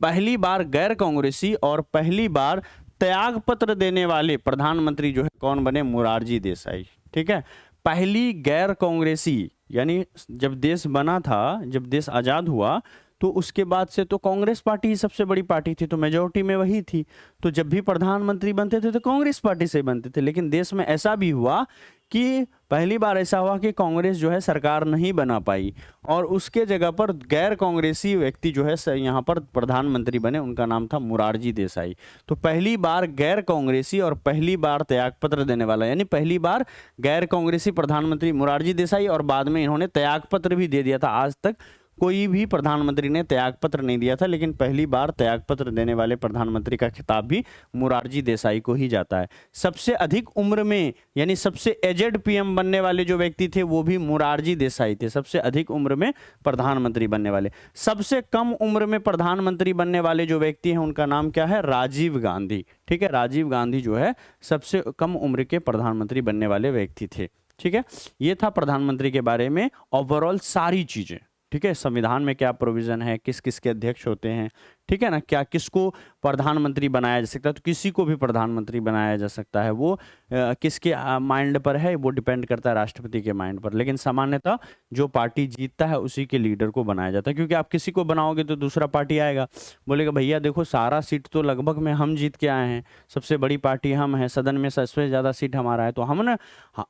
पहली बार गैर कांग्रेसी और पहली बार त्याग पत्र देने वाले प्रधानमंत्री जो है कौन बने? मोरारजी देसाई। ठीक है, पहली गैर कांग्रेसी, यानी जब देश बना था, जब देश आजाद हुआ तो उसके बाद से तो कांग्रेस पार्टी ही सबसे बड़ी पार्टी थी, तो मेजोरिटी में वही थी। तो जब भी प्रधानमंत्री बनते थे तो कांग्रेस पार्टी से बनते थे। लेकिन देश में ऐसा भी हुआ कि पहली बार ऐसा हुआ कि कांग्रेस जो है सरकार नहीं बना पाई, और उसके जगह पर गैर कांग्रेसी व्यक्ति जो है यहाँ पर प्रधानमंत्री बने, उनका नाम था मोरारजी देसाई। तो पहली बार गैर कांग्रेसी और पहली बार त्यागपत्र देने वाला, यानी पहली बार गैर कांग्रेसी प्रधानमंत्री मोरारजी देसाई, और बाद में इन्होंने त्यागपत्र भी दे दिया था। आज तक कोई भी प्रधानमंत्री ने त्यागपत्र नहीं दिया था, लेकिन पहली बार त्यागपत्र देने वाले प्रधानमंत्री का खिताब भी मोरारजी देसाई को ही जाता है। सबसे अधिक उम्र में, यानी सबसे एजेड पीएम बनने वाले जो व्यक्ति थे वो भी मोरारजी देसाई थे, सबसे अधिक उम्र में प्रधानमंत्री बनने वाले। सबसे कम उम्र में प्रधानमंत्री बनने वाले जो व्यक्ति हैं उनका नाम क्या है? राजीव गांधी। ठीक है, राजीव गांधी जो है सबसे कम उम्र के प्रधानमंत्री बनने वाले व्यक्ति थे। ठीक है, ये था प्रधानमंत्री के बारे में ओवरऑल सारी चीजें। ठीक है, संविधान में क्या प्रोविजन है, किस किस के अध्यक्ष होते हैं, ठीक है ना, क्या किसको प्रधानमंत्री बनाया जा सकता है, तो किसी को भी प्रधानमंत्री बनाया जा सकता है। वो किसके माइंड पर है, वो डिपेंड करता है राष्ट्रपति के माइंड पर। लेकिन सामान्यतः जो पार्टी जीतता है उसी के लीडर को बनाया जाता है, क्योंकि आप किसी को बनाओगे तो दूसरा पार्टी आएगा, बोलेगा भैया देखो सारा सीट तो लगभग में हम जीत के आए हैं, सबसे बड़ी पार्टी हम हैं, सदन में सबसे ज़्यादा सीट हमारा है, तो हम ना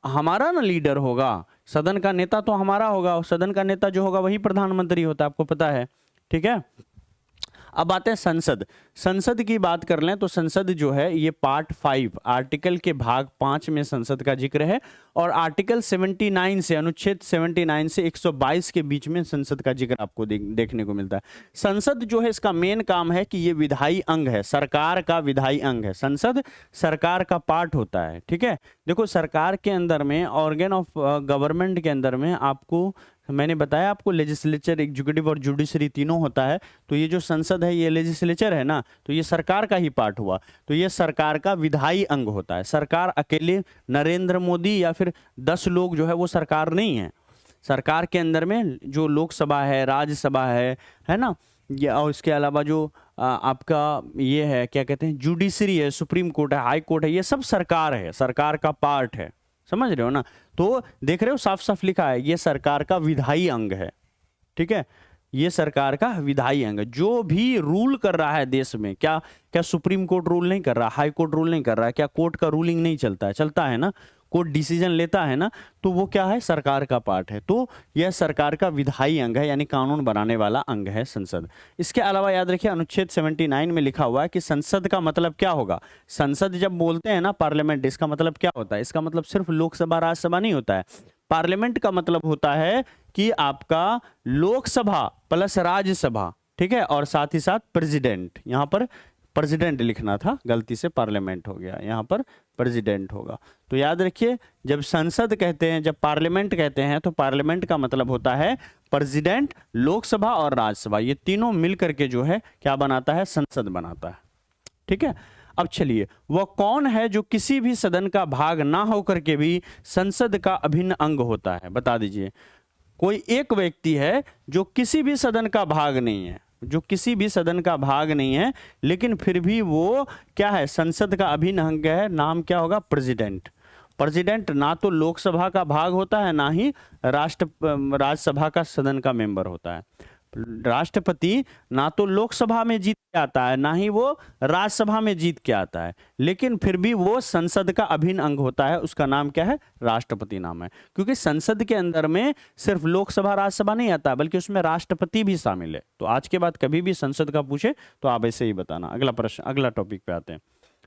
हमारा ना लीडर होगा, सदन का नेता तो हमारा होगा, सदन का नेता जो होगा वही प्रधानमंत्री होता है, आपको पता है। ठीक है, अब आते हैं संसद। संसद की बात कर लें तो संसद जो है ये पार्ट 5 आर्टिकल के भाग 5 में संसद का जिक्र है, और आर्टिकल 79 से, अनुच्छेद 79 से 122 के बीच में संसद का जिक्र आपको देखने को मिलता है। संसद जो है इसका मेन काम है कि ये विधायी अंग है, सरकार का विधायी अंग है। संसद सरकार का पार्ट होता है। ठीक है, देखो सरकार के अंदर में, ऑर्गन ऑफ गवर्नमेंट के अंदर में आपको, मैंने बताया आपको लेजिस्लेचर, एग्जीक्यूटिव और जुडिशरी तीनों होता है। तो ये जो संसद है ये लेजिस्लेचर है ना, तो ये सरकार का ही पार्ट हुआ, तो ये सरकार का विधायी अंग होता है। सरकार अकेले नरेंद्र मोदी या फिर 10 लोग जो है वो सरकार नहीं है। सरकार के अंदर में जो लोकसभा है, राज्यसभा है ना, ये, और इसके अलावा जो आपका ये है, क्या कहते हैं, जुडिशरी है, सुप्रीम कोर्ट है, हाई कोर्ट है, ये सब सरकार है, सरकार का पार्ट है। समझ रहे हो ना, तो देख रहे हो साफ साफ लिखा है ये सरकार का विधायी अंग है। ठीक है, ये सरकार का विधायी अंग है। जो भी रूल कर रहा है देश में, क्या क्या सुप्रीम कोर्ट रूल नहीं कर रहा, हाई कोर्ट रूल नहीं कर रहा है, क्या कोर्ट का रूलिंग नहीं चलता है, चलता है ना, कोर्ट डिसीजन लेता है ना, तो वो क्या है, सरकार का पार्ट है। तो यह सरकार का विधायी अंग है, यानी कानून बनाने वाला अंग है संसद। इसके अलावा याद रखिए अनुच्छेद 79 में लिखा हुआ है कि संसद का मतलब क्या होगा। संसद जब बोलते हैं ना, पार्लियामेंट, इसका मतलब क्या होता है, इसका मतलब सिर्फ लोकसभा राज्यसभा नहीं होता है। पार्लियामेंट का मतलब होता है कि आपका लोकसभा प्लस राज्यसभा, ठीक है, और साथ ही साथ प्रेसिडेंट, यहां पर प्रेसिडेंट लिखना था, गलती से पार्लियामेंट हो गया, यहां पर प्रेसिडेंट होगा। तो याद रखिए, जब संसद कहते हैं, जब पार्लियामेंट कहते हैं, तो पार्लियामेंट का मतलब होता है प्रेसिडेंट, लोकसभा और राज्यसभा, ये तीनों मिलकर के जो है क्या बनाता है, संसद बनाता है। ठीक है, अब चलिए, वह कौन है जो किसी भी सदन का भाग ना होकर के भी संसद का अभिन्न अंग होता है, बता दीजिए। कोई एक व्यक्ति है जो किसी भी सदन का भाग नहीं है, जो किसी भी सदन का भाग नहीं है, लेकिन फिर भी वो क्या है, संसद का अभिन्न अंग है। नाम क्या होगा, प्रेसिडेंट। प्रेसिडेंट ना तो लोकसभा का भाग होता है, ना ही राज्यसभा का सदन का मेंबर होता है। राष्ट्रपति ना तो लोकसभा में जीत के आता है, ना ही वो राज्यसभा में जीत के आता है, लेकिन फिर भी वो संसद का अभिन्न अंग होता है। उसका नाम क्या है, राष्ट्रपति नाम है, क्योंकि संसद के अंदर में सिर्फ लोकसभा राज्यसभा नहीं आता, बल्कि उसमें राष्ट्रपति भी शामिल है। तो आज के बाद कभी भी संसद का पूछे तो आप ऐसे ही बताना। अगला प्रश्न, अगला टॉपिक पे आते हैं।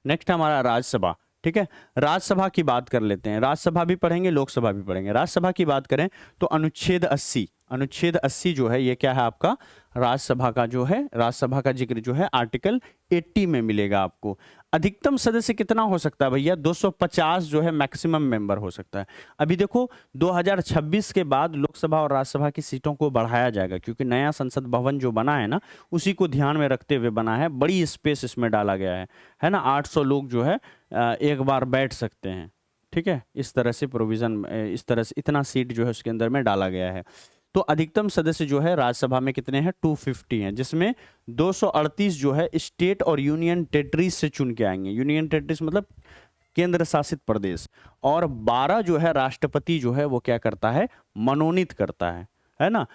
नेक्स्ट हमारा राज्यसभा। ठीक है, राज्यसभा की बात कर लेते हैं। राज्यसभा भी पढ़ेंगे, लोकसभा भी पढ़ेंगे। राज्यसभा की बात करें तो अनुच्छेद 80, अनुच्छेद 80 जो है ये क्या है आपका, राज्यसभा का जो है, राज्यसभा का जिक्र जो है आर्टिकल 80 में मिलेगा आपको। अधिकतम सदस्य कितना हो सकता है भैया, 250 जो है मैक्सिमम मेंबर हो सकता है। अभी देखो 2026 के बाद लोकसभा और राज्यसभा की सीटों को बढ़ाया जाएगा, क्योंकि नया संसद भवन जो बना है ना, उसी को ध्यान में रखते हुए बना है। बड़ी स्पेस इसमें डाला गया है ना, 800 लोग जो है एक बार बैठ सकते हैं। ठीक है, इस तरह से प्रोविजन, इस तरह से इतना सीट जो है उसके अंदर में डाला गया है। तो अधिकतम सदस्य जो है राज्यसभा में कितने हैं, 250 हैं, जिसमें 238 जो है स्टेट और यूनियन टेरिटरीज से चुन के आएंगे। यूनियन टेरिटरीज मतलब केंद्र शासित प्रदेश, और 12 जो है राष्ट्रपति जो है वो क्या करता है, मनोनीत करता है ना।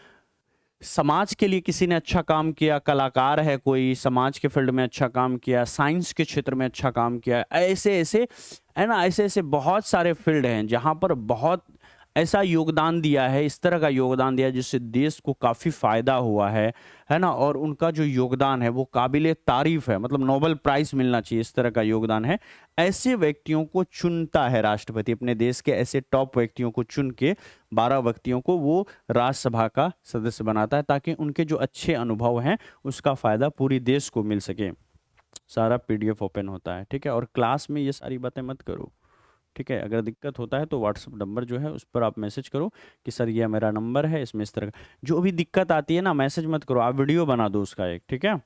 समाज के लिए किसी ने अच्छा काम किया, कलाकार है कोई, समाज के फील्ड में अच्छा काम किया, साइंस के क्षेत्र में अच्छा काम किया, ऐसे ऐसे है ना, ऐसे ऐसे बहुत सारे फील्ड हैं जहां पर बहुत ऐसा योगदान दिया है, इस तरह का योगदान दिया है जिससे देश को काफ़ी फायदा हुआ है ना, और उनका जो योगदान है वो काबिले तारीफ है, मतलब नोबेल प्राइज मिलना चाहिए, इस तरह का योगदान है। ऐसे व्यक्तियों को चुनता है राष्ट्रपति, अपने देश के ऐसे टॉप व्यक्तियों को चुन के 12 व्यक्तियों को वो राज्यसभा का सदस्य बनाता है, ताकि उनके जो अच्छे अनुभव हैं उसका फायदा पूरी देश को मिल सके। सारा PDF ओपन होता है। ठीक है, और क्लास में ये सारी बातें मत करो। ठीक है, अगर दिक्कत होता है तो व्हाट्सअप नंबर जो है उस पर आप मैसेज करो कि सर ये मेरा नंबर है, इसमें इस तरह का जो भी दिक्कत आती है ना, मैसेज मत करो, आप वीडियो बना दो उसका एक। ठीक है,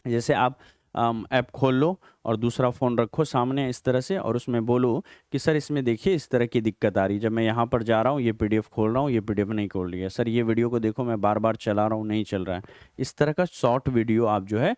जैसे आप ऐप खोल लो और दूसरा फ़ोन रखो सामने इस तरह से और उसमें बोलो कि सर इसमें देखिए इस तरह की दिक्कत आ रही है, जब मैं यहाँ पर जा रहा हूँ ये पीडीएफ खोल रहा हूँ, ये पीडीएफ नहीं खोल रही है, सर ये वीडियो को देखो मैं बार बार चला रहा हूँ नहीं चल रहा है। इस तरह का शॉर्ट वीडियो आप जो है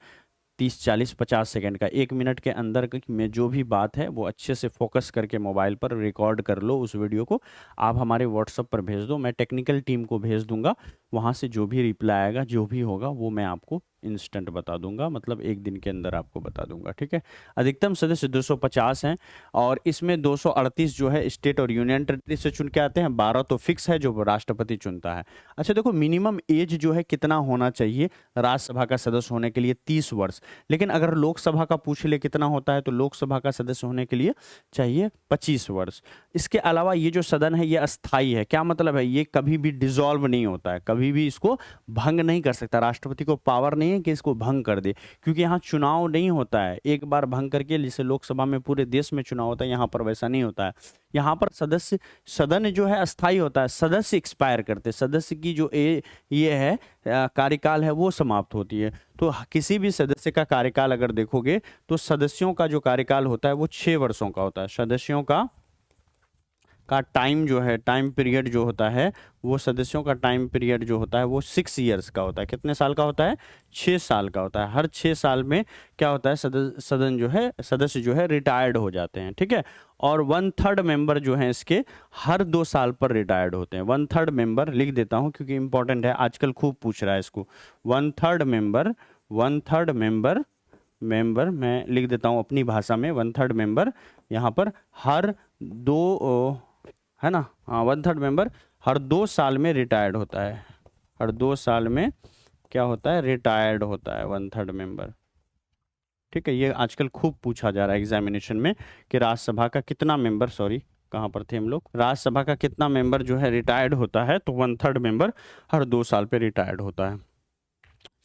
30 40 50 सेकंड का, 1 मिनट के अंदर में जो भी बात है वो अच्छे से फोकस करके मोबाइल पर रिकॉर्ड कर लो। उस वीडियो को आप हमारे व्हाट्सएप पर भेज दो, मैं टेक्निकल टीम को भेज दूंगा, वहाँ से जो भी रिप्लाई आएगा जो भी होगा वो मैं आपको इंस्टेंट बता दूंगा, मतलब 1 दिन के अंदर आपको बता दूंगा, ठीक है। अधिकतम सदस्य 250 हैं और इसमें 238 जो है स्टेट और यूनियन टेरिटरी से चुन के आते हैं, 12 तो फिक्स है जो राष्ट्रपति चुनता है। अच्छा देखो, मिनिमम एज जो है कितना होना चाहिए राज्यसभा का सदस्य होने के लिए, 30 वर्ष। लेकिन अगर लोकसभा का पूछ ले कितना होता है तो लोकसभा का सदस्य होने के लिए चाहिए 25 वर्ष। इसके अलावा ये जो सदन है ये अस्थाई है। क्या मतलब है? ये कभी भी डिसॉल्व नहीं होता है, कभी भी इसको भंग नहीं कर सकता, राष्ट्रपति को पावर नहीं है कि इसको भंग कर दे, क्योंकि यहाँ चुनाव नहीं होता है एक बार भंग करके, जैसे लोकसभा में पूरे देश में चुनाव होता है, यहाँ पर वैसा नहीं होता है। यहाँ पर सदस्य सदन जो है अस्थाई होता है, सदस्य एक्सपायर करते, सदस्य की जो ये है कार्यकाल है वो समाप्त होती है। तो किसी भी सदस्य का कार्यकाल अगर देखोगे तो सदस्यों का जो कार्यकाल होता है वो 6 वर्षों का होता है। सदस्यों का टाइम जो है, टाइम पीरियड जो होता है वो, सदस्यों का टाइम पीरियड जो होता है वो 6 ईयर्स का होता है। कितने साल का होता है? 6 साल का होता है। हर 6 साल में क्या होता है, सदन जो है, सदस्य जो है रिटायर्ड हो जाते हैं, ठीक है। और 1/3 मेंबर जो हैं इसके हर 2 साल पर रिटायर्ड होते हैं। 1/3 मेंबर लिख देता हूं क्योंकि इंपॉर्टेंट है, आजकल खूब पूछ रहा है इसको। 1/3 मेंबर, 1/3 मेंबर मैं लिख देता हूं अपनी भाषा में, 1/3 मेंबर यहाँ पर हर 2 है ना, हाँ 1/3 मेंबर हर 2 साल में रिटायर्ड होता है। हर 2 साल में क्या होता है? रिटायर्ड होता है 1/3 मेंबर, ठीक है। ये आजकल खूब पूछा जा रहा है एग्जामिनेशन में कि राज्यसभा का कितना मेंबर, सॉरी कहाँ पर थे हम लोग, राज्यसभा का कितना मेंबर जो है रिटायर्ड होता है, तो 1/3 मेंबर हर 2 साल पे रिटायर्ड होता है।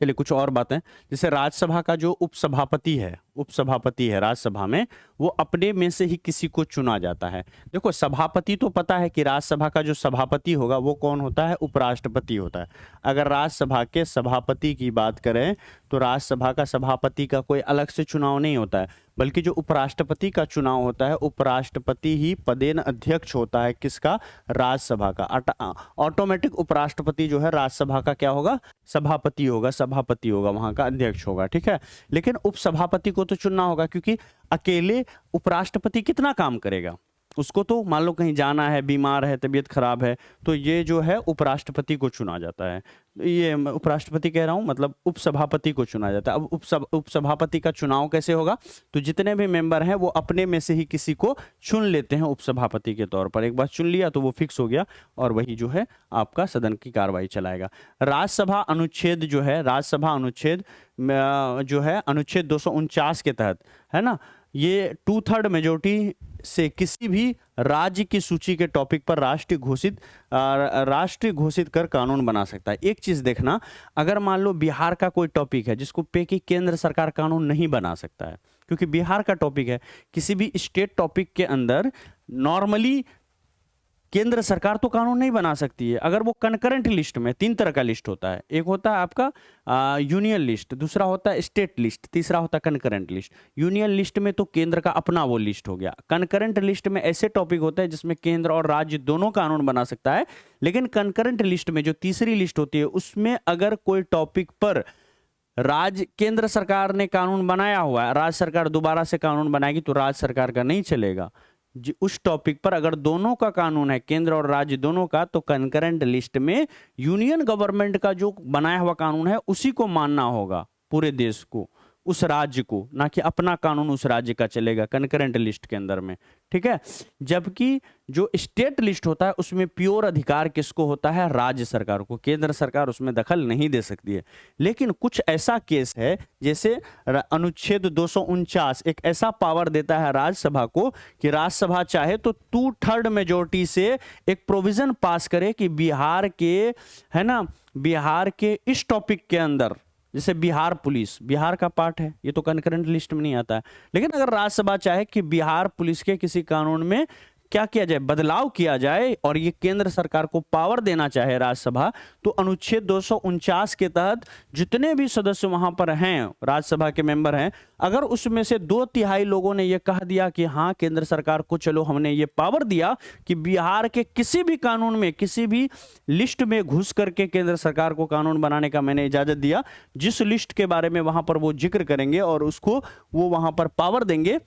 चलिए कुछ और बातें, जैसे राज्यसभा का जो उपसभापति है राज्यसभा में, वो अपने में से ही किसी को चुना जाता है। देखो सभापति तो पता है कि राज्यसभा का जो सभापति होगा वो कौन होता है? उपराष्ट्रपति होता है। अगर राज्यसभा के सभापति की बात करें तो राज्यसभा का सभापति का कोई अलग से चुनाव नहीं होता है, बल्कि जो उपराष्ट्रपति का चुनाव होता है, उपराष्ट्रपति ही पदेन अध्यक्ष होता है किसका? राज्यसभा का। ऑटोमेटिक उपराष्ट्रपति जो है राज्यसभा का क्या होगा? सभापति होगा, वहां का अध्यक्ष होगा, ठीक है। लेकिन उपसभापति को तो चुनना होगा, क्योंकि अकेले उपराष्ट्रपति कितना काम करेगा? उसको तो मान लो कहीं जाना है, बीमार है, तबीयत खराब है, तो ये जो है उपराष्ट्रपति को चुना जाता है। ये उपराष्ट्रपति कह रहा हूं, मतलब उपसभापति को चुना जाता है। अब उपसभापति का चुनाव कैसे होगा? तो जितने भी मेंबर हैं वो अपने में से ही किसी को चुन लेते हैं उपसभापति के तौर पर। एक बार चुन लिया तो वो फिक्स हो गया और वही जो है आपका सदन की कार्रवाई चलाएगा। राज्यसभा अनुच्छेद जो है, राज्यसभा अनुच्छेद जो है अनुच्छेद 249 के तहत, है ना, ये 2/3 मेजोरिटी से किसी भी राज्य की सूची के टॉपिक पर राष्ट्रीय घोषित कर कानून बना सकता है। एक चीज देखना, अगर मान लो बिहार का कोई टॉपिक है जिसको पे कि केंद्र सरकार कानून नहीं बना सकता है, क्योंकि बिहार का टॉपिक है, किसी भी स्टेट टॉपिक के अंदर नॉर्मली केंद्र सरकार तो कानून नहीं बना सकती है। अगर वो कनकरेंट लिस्ट में, 3 तरह का लिस्ट होता है, एक होता है आपका यूनियन लिस्ट, दूसरा होता है स्टेट लिस्ट, तीसरा होता है कनकरेंट लिस्ट। यूनियन लिस्ट में तो केंद्र का अपना वो लिस्ट हो गया। कनकरेंट लिस्ट में ऐसे टॉपिक होते हैं जिसमें केंद्र और राज्य दोनों कानून बना सकता है। लेकिन कनकरेंट लिस्ट में जो तीसरी लिस्ट होती है उसमें अगर कोई टॉपिक पर केंद्र सरकार ने कानून बनाया हुआ है, राज्य सरकार दोबारा से कानून बनाएगी तो राज्य सरकार का नहीं चलेगा। उस टॉपिक पर अगर दोनों का कानून है, केंद्र और राज्य दोनों का, तो कनकरेंट लिस्ट में यूनियन गवर्नमेंट का जो बनाया हुआ कानून है उसी को मानना होगा, पूरे देश को, उस राज्य को, ना कि अपना कानून उस राज्य का चलेगा कनकरेंट लिस्ट के अंदर में, ठीक है। जबकि जो स्टेट लिस्ट होता है उसमें प्योर अधिकार किसको होता है? राज्य सरकार को, केंद्र सरकार उसमें दखल नहीं दे सकती है। लेकिन कुछ ऐसा केस है, जैसे अनुच्छेद 249 एक ऐसा पावर देता है राज्यसभा को कि राज्यसभा चाहे तो 2/3 मेजोरिटी से एक प्रोविजन पास करे कि बिहार के, है ना, बिहार के इस टॉपिक के अंदर, जैसे बिहार पुलिस, बिहार का पार्ट है, ये तो कनकरेंट लिस्ट में नहीं आता है, लेकिन अगर राज्यसभा चाहे कि बिहार पुलिस के किसी कानून में क्या किया जाए, बदलाव किया जाए और ये केंद्र सरकार को पावर देना चाहे राज्यसभा, तो अनुच्छेद 249 के तहत जितने भी सदस्य वहां पर हैं, राज्यसभा के मेंबर हैं, अगर उसमें से 2/3 लोगों ने ये कह दिया कि हाँ केंद्र सरकार को चलो हमने ये पावर दिया कि बिहार के किसी भी कानून में, किसी भी लिस्ट में घुस करके केंद्र सरकार को कानून बनाने का मैंने इजाजत दिया, जिस लिस्ट के बारे में वहां पर वो जिक्र करेंगे और उसको वो वहां पर पावर देंगे,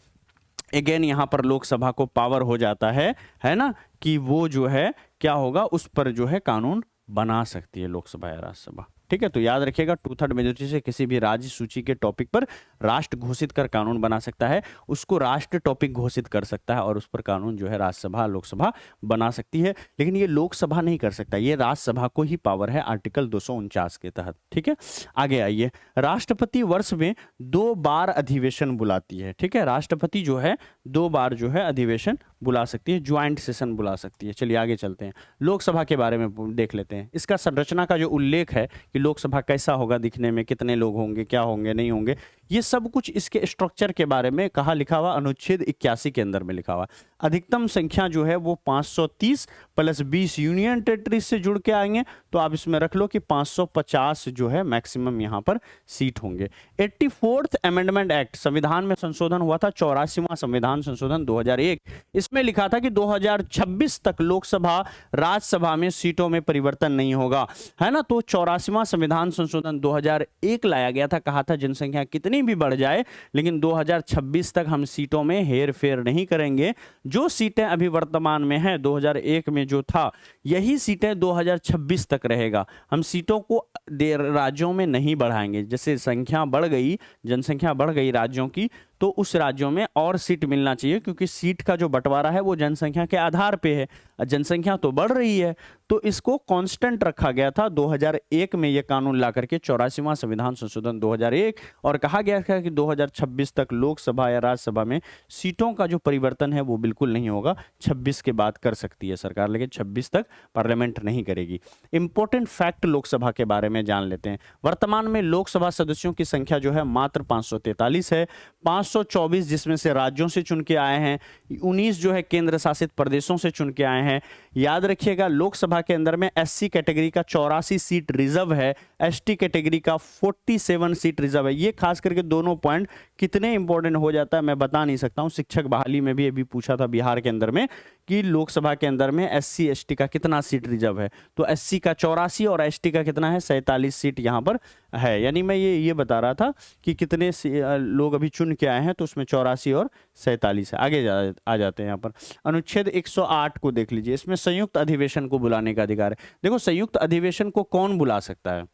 अगेन यहां पर लोकसभा को पावर हो जाता है ना, कि वो जो है क्या होगा, उस पर जो है कानून बना सकती है लोकसभा या राज्यसभा। ठीक है, तो याद रखिएगा 2/3 मेजोरिटी से किसी भी राज्य सूची के टॉपिक पर राष्ट्र घोषित कर कानून बना सकता है, उसको राष्ट्र टॉपिक घोषित कर सकता है और उस पर कानून जो है राज्यसभा लोकसभा बना सकती है, लेकिन ये लोकसभा नहीं कर सकता, ये राज्यसभा को ही पावर है आर्टिकल 249 के तहत। ठीक है, आगे आइए, राष्ट्रपति वर्ष में 2 बार अधिवेशन बुलाती है। ठीक है, राष्ट्रपति जो है 2 बार जो है अधिवेशन बुला सकती है, ज्वाइंट सेशन बुला सकती है। चलिए आगे चलते हैं, लोकसभा के बारे में देख लेते हैं। इसका संरचना का जो उल्लेख है कि लोकसभा कैसा होगा दिखने में, कितने लोग होंगे, क्या होंगे, नहीं होंगे, ये सब कुछ इसके स्ट्रक्चर के बारे में कहा लिखा हुआ, अनुच्छेद 81 के अंदर में लिखा हुआ। अधिकतम संख्या जो है वो 530 प्लस 20 यूनियन टेरिटरी से जुड़ के आएंगे, तो आप इसमें रख लो कि 550 जो है मैक्सिमम यहाँ पर सीट होंगे। 84th अमेंडमेंट एक्ट, संविधान में संशोधन हुआ था, 84वां संविधान संशोधन 2001, इसमें लिखा था कि 2026 तक लोकसभा राज्यसभा में सीटों में परिवर्तन नहीं होगा, है ना। तो 84वां संविधान संशोधन 2001 लाया गया था, कहा था जनसंख्या कितनी भी बढ़ जाए लेकिन 2026 तक हम सीटों में हेर फेर नहीं करेंगे, जो सीटें अभी वर्तमान में हैं 2001 में जो था यही सीटें 2026 तक रहेगा, हम सीटों को राज्यों में नहीं बढ़ाएंगे। जैसे संख्या बढ़ गई, जनसंख्या बढ़ गई राज्यों की, तो उस राज्यों में और सीट मिलना चाहिए, क्योंकि सीट का जो बंटवारा है वो जनसंख्या के आधार पे है, जनसंख्या तो बढ़ रही है, तो इसको कांस्टेंट रखा गया था 2001 में ये कानून ला करके, 84वां संविधान संशोधन 2001, और कहा गया था कि 2026 तक लोकसभा या राज्यसभा में सीटों का जो परिवर्तन है वो बिल्कुल नहीं होगा। 26 के बाद कर सकती है सरकार, लेकिन 26 तक पार्लियामेंट नहीं करेगी। इंपॉर्टेंट फैक्ट लोकसभा के बारे में जान लेते हैं। वर्तमान में लोकसभा सदस्यों की संख्या जो है मात्र 543 है, 524 जिसमें से राज्यों से चुन के आए हैं, 19 जो है केंद्र शासित प्रदेशों से चुन के आए हैं। याद रखिएगा लोकसभा के अंदर में एससी कैटेगरी का 84 सीट रिजर्व है, एसटी कैटेगरी का 47 सीट रिजर्व है। ये खास करके दोनों पॉइंट कितने इंपॉर्टेंट हो जाता है मैं बता नहीं सकता हूं। शिक्षक बहाली में भी अभी पूछा था बिहार के अंदर में कि लोकसभा के अंदर में एससी एसटी का कितना सीट रिजर्व है, तो एससी का 84 और एसटी का कितना है, 47 सीट यहां पर है। यानी मैं ये बता रहा था कि कितने लोग अभी चुन के आए हैं, तो उसमें 84 और 47 है। आगे आ जाते हैं यहाँ पर अनुच्छेद 108 को देख लीजिए, इसमें संयुक्त अधिवेशन को बुलाने का अधिकार है। देखो संयुक्त अधिवेशन को कौन बुला सकता है,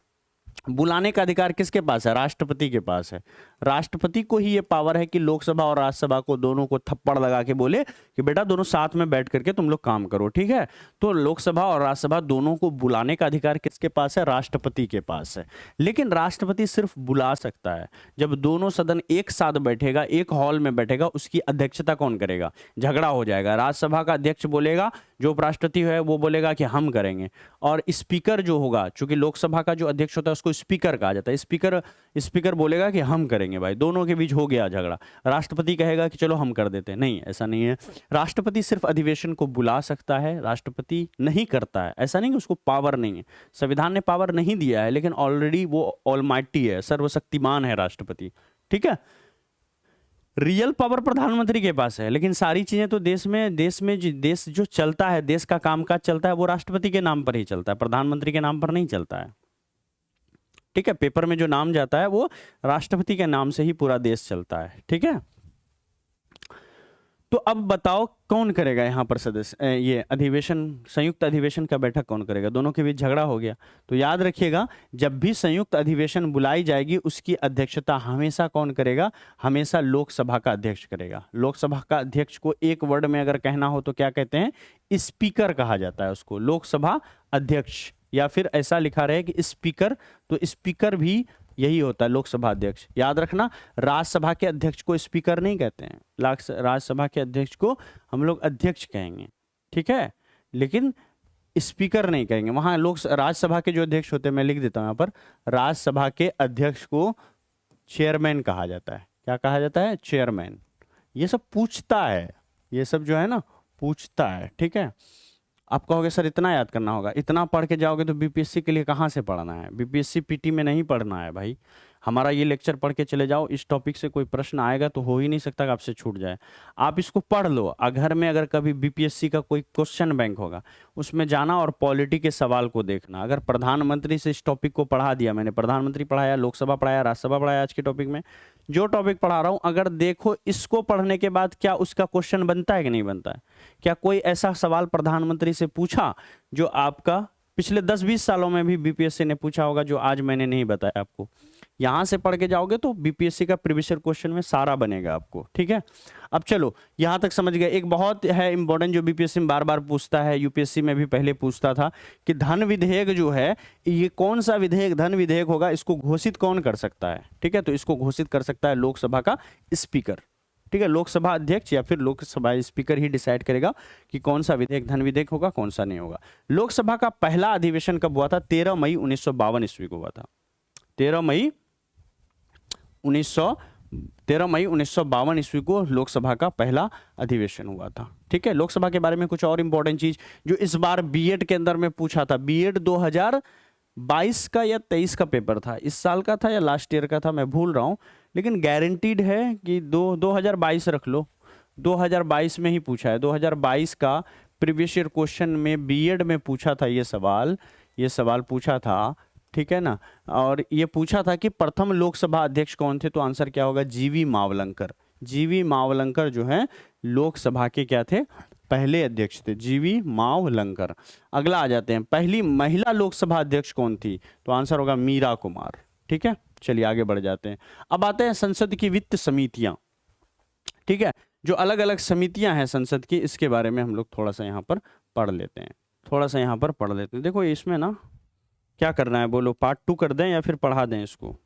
बुलाने का अधिकार किसके पास है, राष्ट्रपति के पास है। राष्ट्रपति को ही ये पावर है कि लोकसभा और राज्यसभा को दोनों को थप्पड़ लगा के बोले कि बेटा दोनों साथ में बैठ करके तुम लोग काम करो, ठीक है। तो लोकसभा और राज्यसभा दोनों को बुलाने का अधिकार किसके पास है, राष्ट्रपति के पास है। लेकिन राष्ट्रपति सिर्फ बुला सकता है जब दोनों सदन एक साथ बैठेगा, एक हॉल में बैठेगा, उसकी अध्यक्षता कौन करेगा, झगड़ा हो जाएगा। राज्यसभा का अध्यक्ष बोलेगा, जो उपराष्ट्रपति है वो बोलेगा कि हम करेंगे, और स्पीकर जो होगा, चूंकि लोकसभा का जो अध्यक्ष होता है उसको स्पीकर कहा जाता है, स्पीकर बोलेगा कि हम करेंगे। भाई दोनों के बीच हो गया झगड़ा, राष्ट्रपति कहेगा कि चलो हम कर देते हैं, नहीं ऐसा नहीं है। राष्ट्रपति सिर्फ अधिवेशन को बुला सकता है, राष्ट्रपति नहीं करता है। ऐसा नहीं कि उसको पावर नहीं है, संविधान ने पावर नहीं दिया है, लेकिन ऑलरेडी वो ऑलमाइटी है, सर्वशक्तिमान है राष्ट्रपति, ठीक है। रियल पावर प्रधानमंत्री के पास है, लेकिन सारी चीजें तो देश जो चलता है, देश का कामकाज चलता है, वो राष्ट्रपति के नाम पर ही चलता है, प्रधानमंत्री के नाम पर नहीं चलता है, ठीक है। पेपर में जो नाम जाता है वो राष्ट्रपति के नाम से ही पूरा देश चलता है, ठीक है। तो अब बताओ कौन करेगा यहाँ पर सदस्य, ये अधिवेशन, संयुक्त अधिवेशन का बैठक कौन करेगा, दोनों के बीच झगड़ा हो गया। तो याद रखिएगा जब भी संयुक्त अधिवेशन बुलाई जाएगी उसकी अध्यक्षता हमेशा कौन करेगा, हमेशा लोकसभा का अध्यक्ष करेगा। लोकसभा का अध्यक्ष को एक वर्ड में अगर कहना हो तो क्या कहते हैं, स्पीकर कहा जाता है उसको, लोकसभा अध्यक्ष, या फिर ऐसा लिखा रहे कि स्पीकर, तो स्पीकर भी यही होता है, लोकसभा अध्यक्ष। याद रखना राज्यसभा के अध्यक्ष को स्पीकर नहीं कहते हैं, राज्यसभा के अध्यक्ष को हम लोग अध्यक्ष कहेंगे, ठीक है, लेकिन स्पीकर नहीं कहेंगे। वहां राज्यसभा के जो अध्यक्ष होते हैं, मैं लिख देता हूं यहाँ पर, राज्यसभा के अध्यक्ष को चेयरमैन कहा जाता है। क्या कहा जाता है, चेयरमैन। ये सब पूछता है, ये सब जो है ना पूछता है। ठीक है, आप कहोगे सर इतना याद करना होगा, इतना पढ़ के जाओगे तो बीपीएससी के लिए कहाँ से पढ़ना है, बीपीएससी पीटी में नहीं पढ़ना है भाई। हमारा ये लेक्चर पढ़ के चले जाओ, इस टॉपिक से कोई प्रश्न आएगा तो हो ही नहीं सकता कि आपसे छूट जाए। आप इसको पढ़ लो, घर में अगर कभी बीपीएससी का कोई क्वेश्चन बैंक होगा उसमें जाना और पॉलिटी के सवाल को देखना। अगर प्रधानमंत्री से इस टॉपिक को पढ़ा दिया मैंने, प्रधानमंत्री पढ़ाया, लोकसभा पढ़ाया, राज्यसभा पढ़ाया, आज के टॉपिक में जो टॉपिक पढ़ा रहा हूं, अगर देखो इसको पढ़ने के बाद क्या उसका क्वेश्चन बनता है कि नहीं बनता है, क्या कोई ऐसा सवाल प्रधानमंत्री से पूछा जो आपका पिछले 10-20 सालों में भी बीपीएससी ने पूछा होगा, जो आज मैंने नहीं बताया आपको। यहां से पढ़ के जाओगे तो बीपीएससी का प्रीवियस ईयर क्वेश्चन में सारा बनेगा आपको। ठीक है, अब चलो यहां तक समझ गए। एक बहुत है इंपॉर्टेंट जो बीपीएससी में बार बार पूछता है, यूपीएससी में भी पहले पूछता था कि धन विधेयक जो है, ये कौन सा विधेयक धन विधेयक होगा, इसको घोषित कौन कर सकता है। ठीक है, तो इसको घोषित कर सकता है लोकसभा का स्पीकर। ठीक है, लोकसभा अध्यक्ष या फिर लोकसभा स्पीकर ही डिसाइड करेगा कि कौन सा विधेयक धन विधेयक होगा, कौन सा नहीं होगा। लोकसभा का पहला अधिवेशन कब हुआ था? 13 मई 1952 ईस्वी को हुआ था। 13 मई 1952 ईस्वी को लोकसभा का पहला अधिवेशन हुआ था। ठीक है, लोकसभा के बारे में कुछ और इंपॉर्टेंट चीज जो इस बार बीएड के अंदर में पूछा था, बीएड 2022 का या 23 का पेपर था, इस साल का था या लास्ट ईयर का था, मैं भूल रहा हूं, लेकिन गारंटीड है कि 2022 रख लो, 2022 में ही पूछा है। 2022 का प्रीवियस ईयर क्वेश्चन में बीएड में पूछा था ये सवाल पूछा था। ठीक है ना, और ये पूछा था कि प्रथम लोकसभा अध्यक्ष कौन थे, तो आंसर क्या होगा? जीवी मावलंकर। जीवी मावलंकर जो है लोकसभा के क्या थे? पहले अध्यक्ष थे, जीवी मावलंकर। अगला आ जाते हैं, पहली महिला लोकसभा अध्यक्ष कौन थी, तो आंसर होगा मीरा कुमार। ठीक है, चलिए आगे बढ़ जाते हैं। अब आते हैं संसद की वित्त समितियां। ठीक है, जो अलग अलग समितियां हैं संसद की, इसके बारे में हम लोग थोड़ा सा यहाँ पर पढ़ लेते हैं। देखो इसमें ना क्या करना है, बोलो पार्ट 2 कर दें या फिर पढ़ा दें इसको?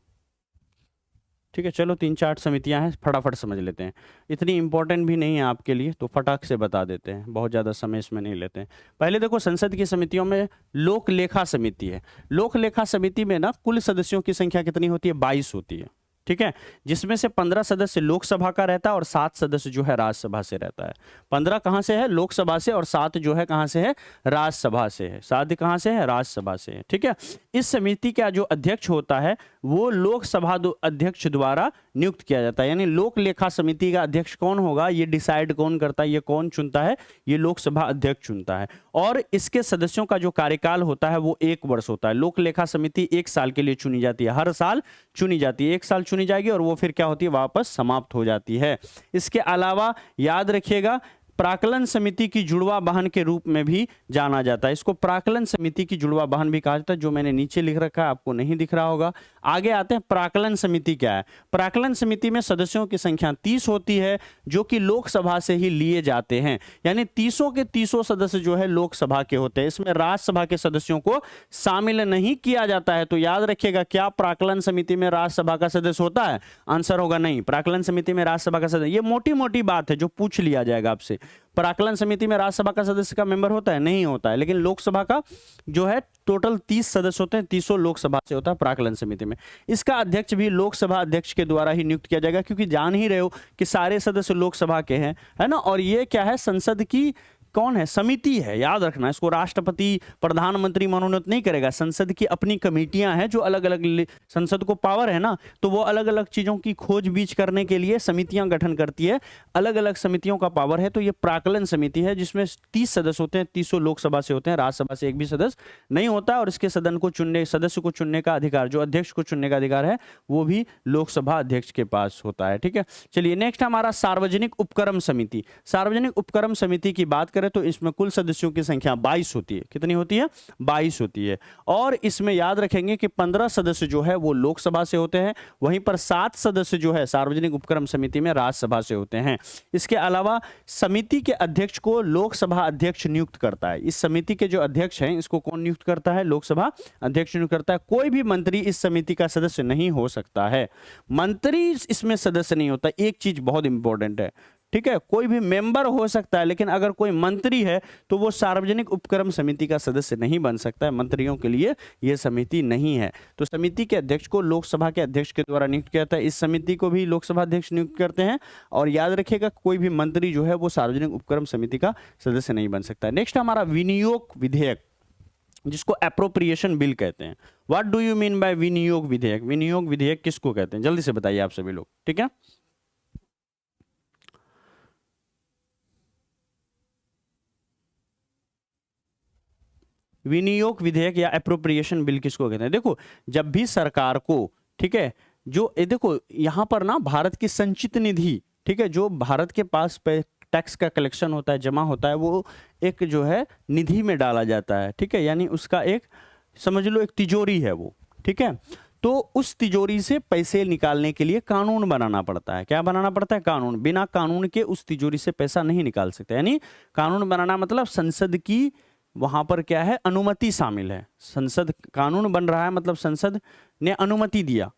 ठीक है, चलो 3-4 समितियां हैं, फटाफट समझ लेते हैं। इतनी इंपॉर्टेंट भी नहीं है आपके लिए, तो फटाक से बता देते हैं, बहुत ज़्यादा समय इसमें नहीं लेते हैं। पहले देखो, संसद की समितियों में लोक लेखा समिति है। लोक लेखा समिति में ना कुल सदस्यों की संख्या कितनी होती है? 22 होती है। ठीक है, जिसमें से 15 सदस्य लोकसभा का रहता है और 7 सदस्य जो है राज्यसभा से रहता है। 15 कहां से है? लोकसभा से, और 7 जो है कहां से है? राज्यसभा से है। 7 कहां से है? राज्यसभा से है। ठीक है, इस समिति का जो अध्यक्ष होता है वो लोकसभा अध्यक्ष द्वारा नियुक्त किया जाता है। यानी लोक लेखा समिति का अध्यक्ष कौन होगा, ये डिसाइड कौन करता है, ये कौन चुनता है? ये लोकसभा अध्यक्ष चुनता है। और इसके सदस्यों का जो कार्यकाल होता है वो 1 वर्ष होता है। लोक लेखा समिति 1 साल के लिए चुनी जाती है, हर साल चुनी जाती है, 1 साल चुनी जाएगी और वो फिर क्या होती है? वापस समाप्त हो जाती है। इसके अलावा याद रखिएगा, प्राक्कलन समिति की जुड़वा बहन के रूप में भी जाना जाता है। इसको प्राक्कलन समिति की जुड़वा बहन भी कहा जाता है, जो मैंने नीचे लिख रखा है, आपको नहीं दिख रहा होगा। आगे आते हैं, प्राक्कलन समिति क्या है? प्राक्कलन समिति में सदस्यों की संख्या 30 होती है, जो कि लोकसभा से ही लिए जाते हैं। यानी 30 के 30 सदस्य जो है लोकसभा के होते हैं, इसमें राज्यसभा के सदस्यों को शामिल नहीं किया जाता है। तो याद रखिएगा, क्या प्राक्कलन समिति में राज्यसभा का सदस्य होता है? आंसर होगा नहीं, प्राक्कलन समिति में राज्यसभा का सदस्य। ये मोटी मोटी बात है जो पूछ लिया जाएगा आपसे। प्राक्कलन समिति में राज्यसभा का सदस्य का मेंबर होता है? नहीं होता है। लेकिन लोकसभा का जो है टोटल 30 सदस्य होते हैं, 30 लोकसभा से होता है प्राक्कलन समिति में। इसका अध्यक्ष भी लोकसभा अध्यक्ष के द्वारा ही नियुक्त किया जाएगा, क्योंकि जान ही रहे हो कि सारे सदस्य लोकसभा के हैं, है ना। और ये क्या है? संसद की कौन है? समिति है, याद रखना। इसको राष्ट्रपति प्रधानमंत्री मनोनीत नहीं करेगा। संसद की अपनी कमेटियां हैं जो अलग अलग, संसद को पावर है ना, तो वो अलग अलग चीजों की खोजबीज करने के लिए समितियां गठन करती है, अलग अलग समितियों का पावर है। तो ये प्राक्कलन समिति है जिसमें 30 सदस्य होते हैं, 30 लोकसभा से होते हैं, राज्यसभा से एक भी सदस्य नहीं होता। और इसके सदन को चुनने, सदस्य को चुनने का अधिकार, जो अध्यक्ष को चुनने का अधिकार है, वो भी लोकसभा अध्यक्ष के पास होता है। ठीक है, चलिए नेक्स्ट हमारा सार्वजनिक उपक्रम समिति। सार्वजनिक उपक्रम समिति की बात तो इसमें कुल सदस्यों की संख्या 22 होती है। कितनी होती है? 22 होती है। और इसमें याद रखेंगे कि 15 सदस्य जो है वो लोकसभा से होते हैं, वहीं पर 7 सदस्य जो है सार्वजनिक उपक्रम समिति में राज्यसभा से होते हैं। इसके अलावा समिति के अध्यक्ष को लोकसभा अध्यक्ष नियुक्त करता है। इस समिति के जो अध्यक्ष हैं, इसको कौन नियुक्त करता है? लोकसभा अध्यक्ष नियुक्त करता है। कोई भी मंत्री इस समिति का सदस्य नहीं हो सकता है। मंत्री इसमें सदस्य नहीं होता। एक चीज बहुत इंपॉर्टेंट है, ठीक है, कोई भी मेंबर हो सकता है, लेकिन अगर कोई मंत्री है तो वो सार्वजनिक उपक्रम समिति का सदस्य नहीं बन सकता है। मंत्रियों के लिए यह समिति नहीं है। तो समिति के अध्यक्ष को लोकसभा के अध्यक्ष के द्वारा नियुक्त किया जाता है। इस समिति को भी लोकसभा अध्यक्ष नियुक्त करते हैं। और याद रखिएगा, कोई भी मंत्री जो है वो सार्वजनिक उपक्रम समिति का सदस्य नहीं बन सकता है। नेक्स्ट हमारा विनियोग विधेयक, जिसको एप्रोप्रिएशन बिल कहते हैं। What do you mean by विनियोग विधेयक? विनियोग विधेयक किसको कहते हैं, जल्दी से बताइए आप सभी लोग, ठीक है। विनियोग विधेयक या एप्रोप्रिएशन बिल किसको कहते हैं? देखो, जब भी सरकार को, ठीक है, जो देखो यहां पर ना भारत की संचित निधि, ठीक है, जो भारत के पास टैक्स का कलेक्शन होता है, जमा होता है, वो एक जो है निधि में डाला जाता है, ठीक है, यानी उसका एक समझ लो एक तिजोरी है वो, ठीक है। तो उस तिजोरी से पैसे निकालने के लिए कानून बनाना पड़ता है। क्या बनाना पड़ता है? कानून। बिना कानून के उस तिजोरी से पैसा नहीं निकाल सकते। यानी कानून बनाना मतलब संसद की वहां पर क्या है, अनुमति शामिल है। संसद कानून बन रहा है मतलब संसद ने अनुमति दिया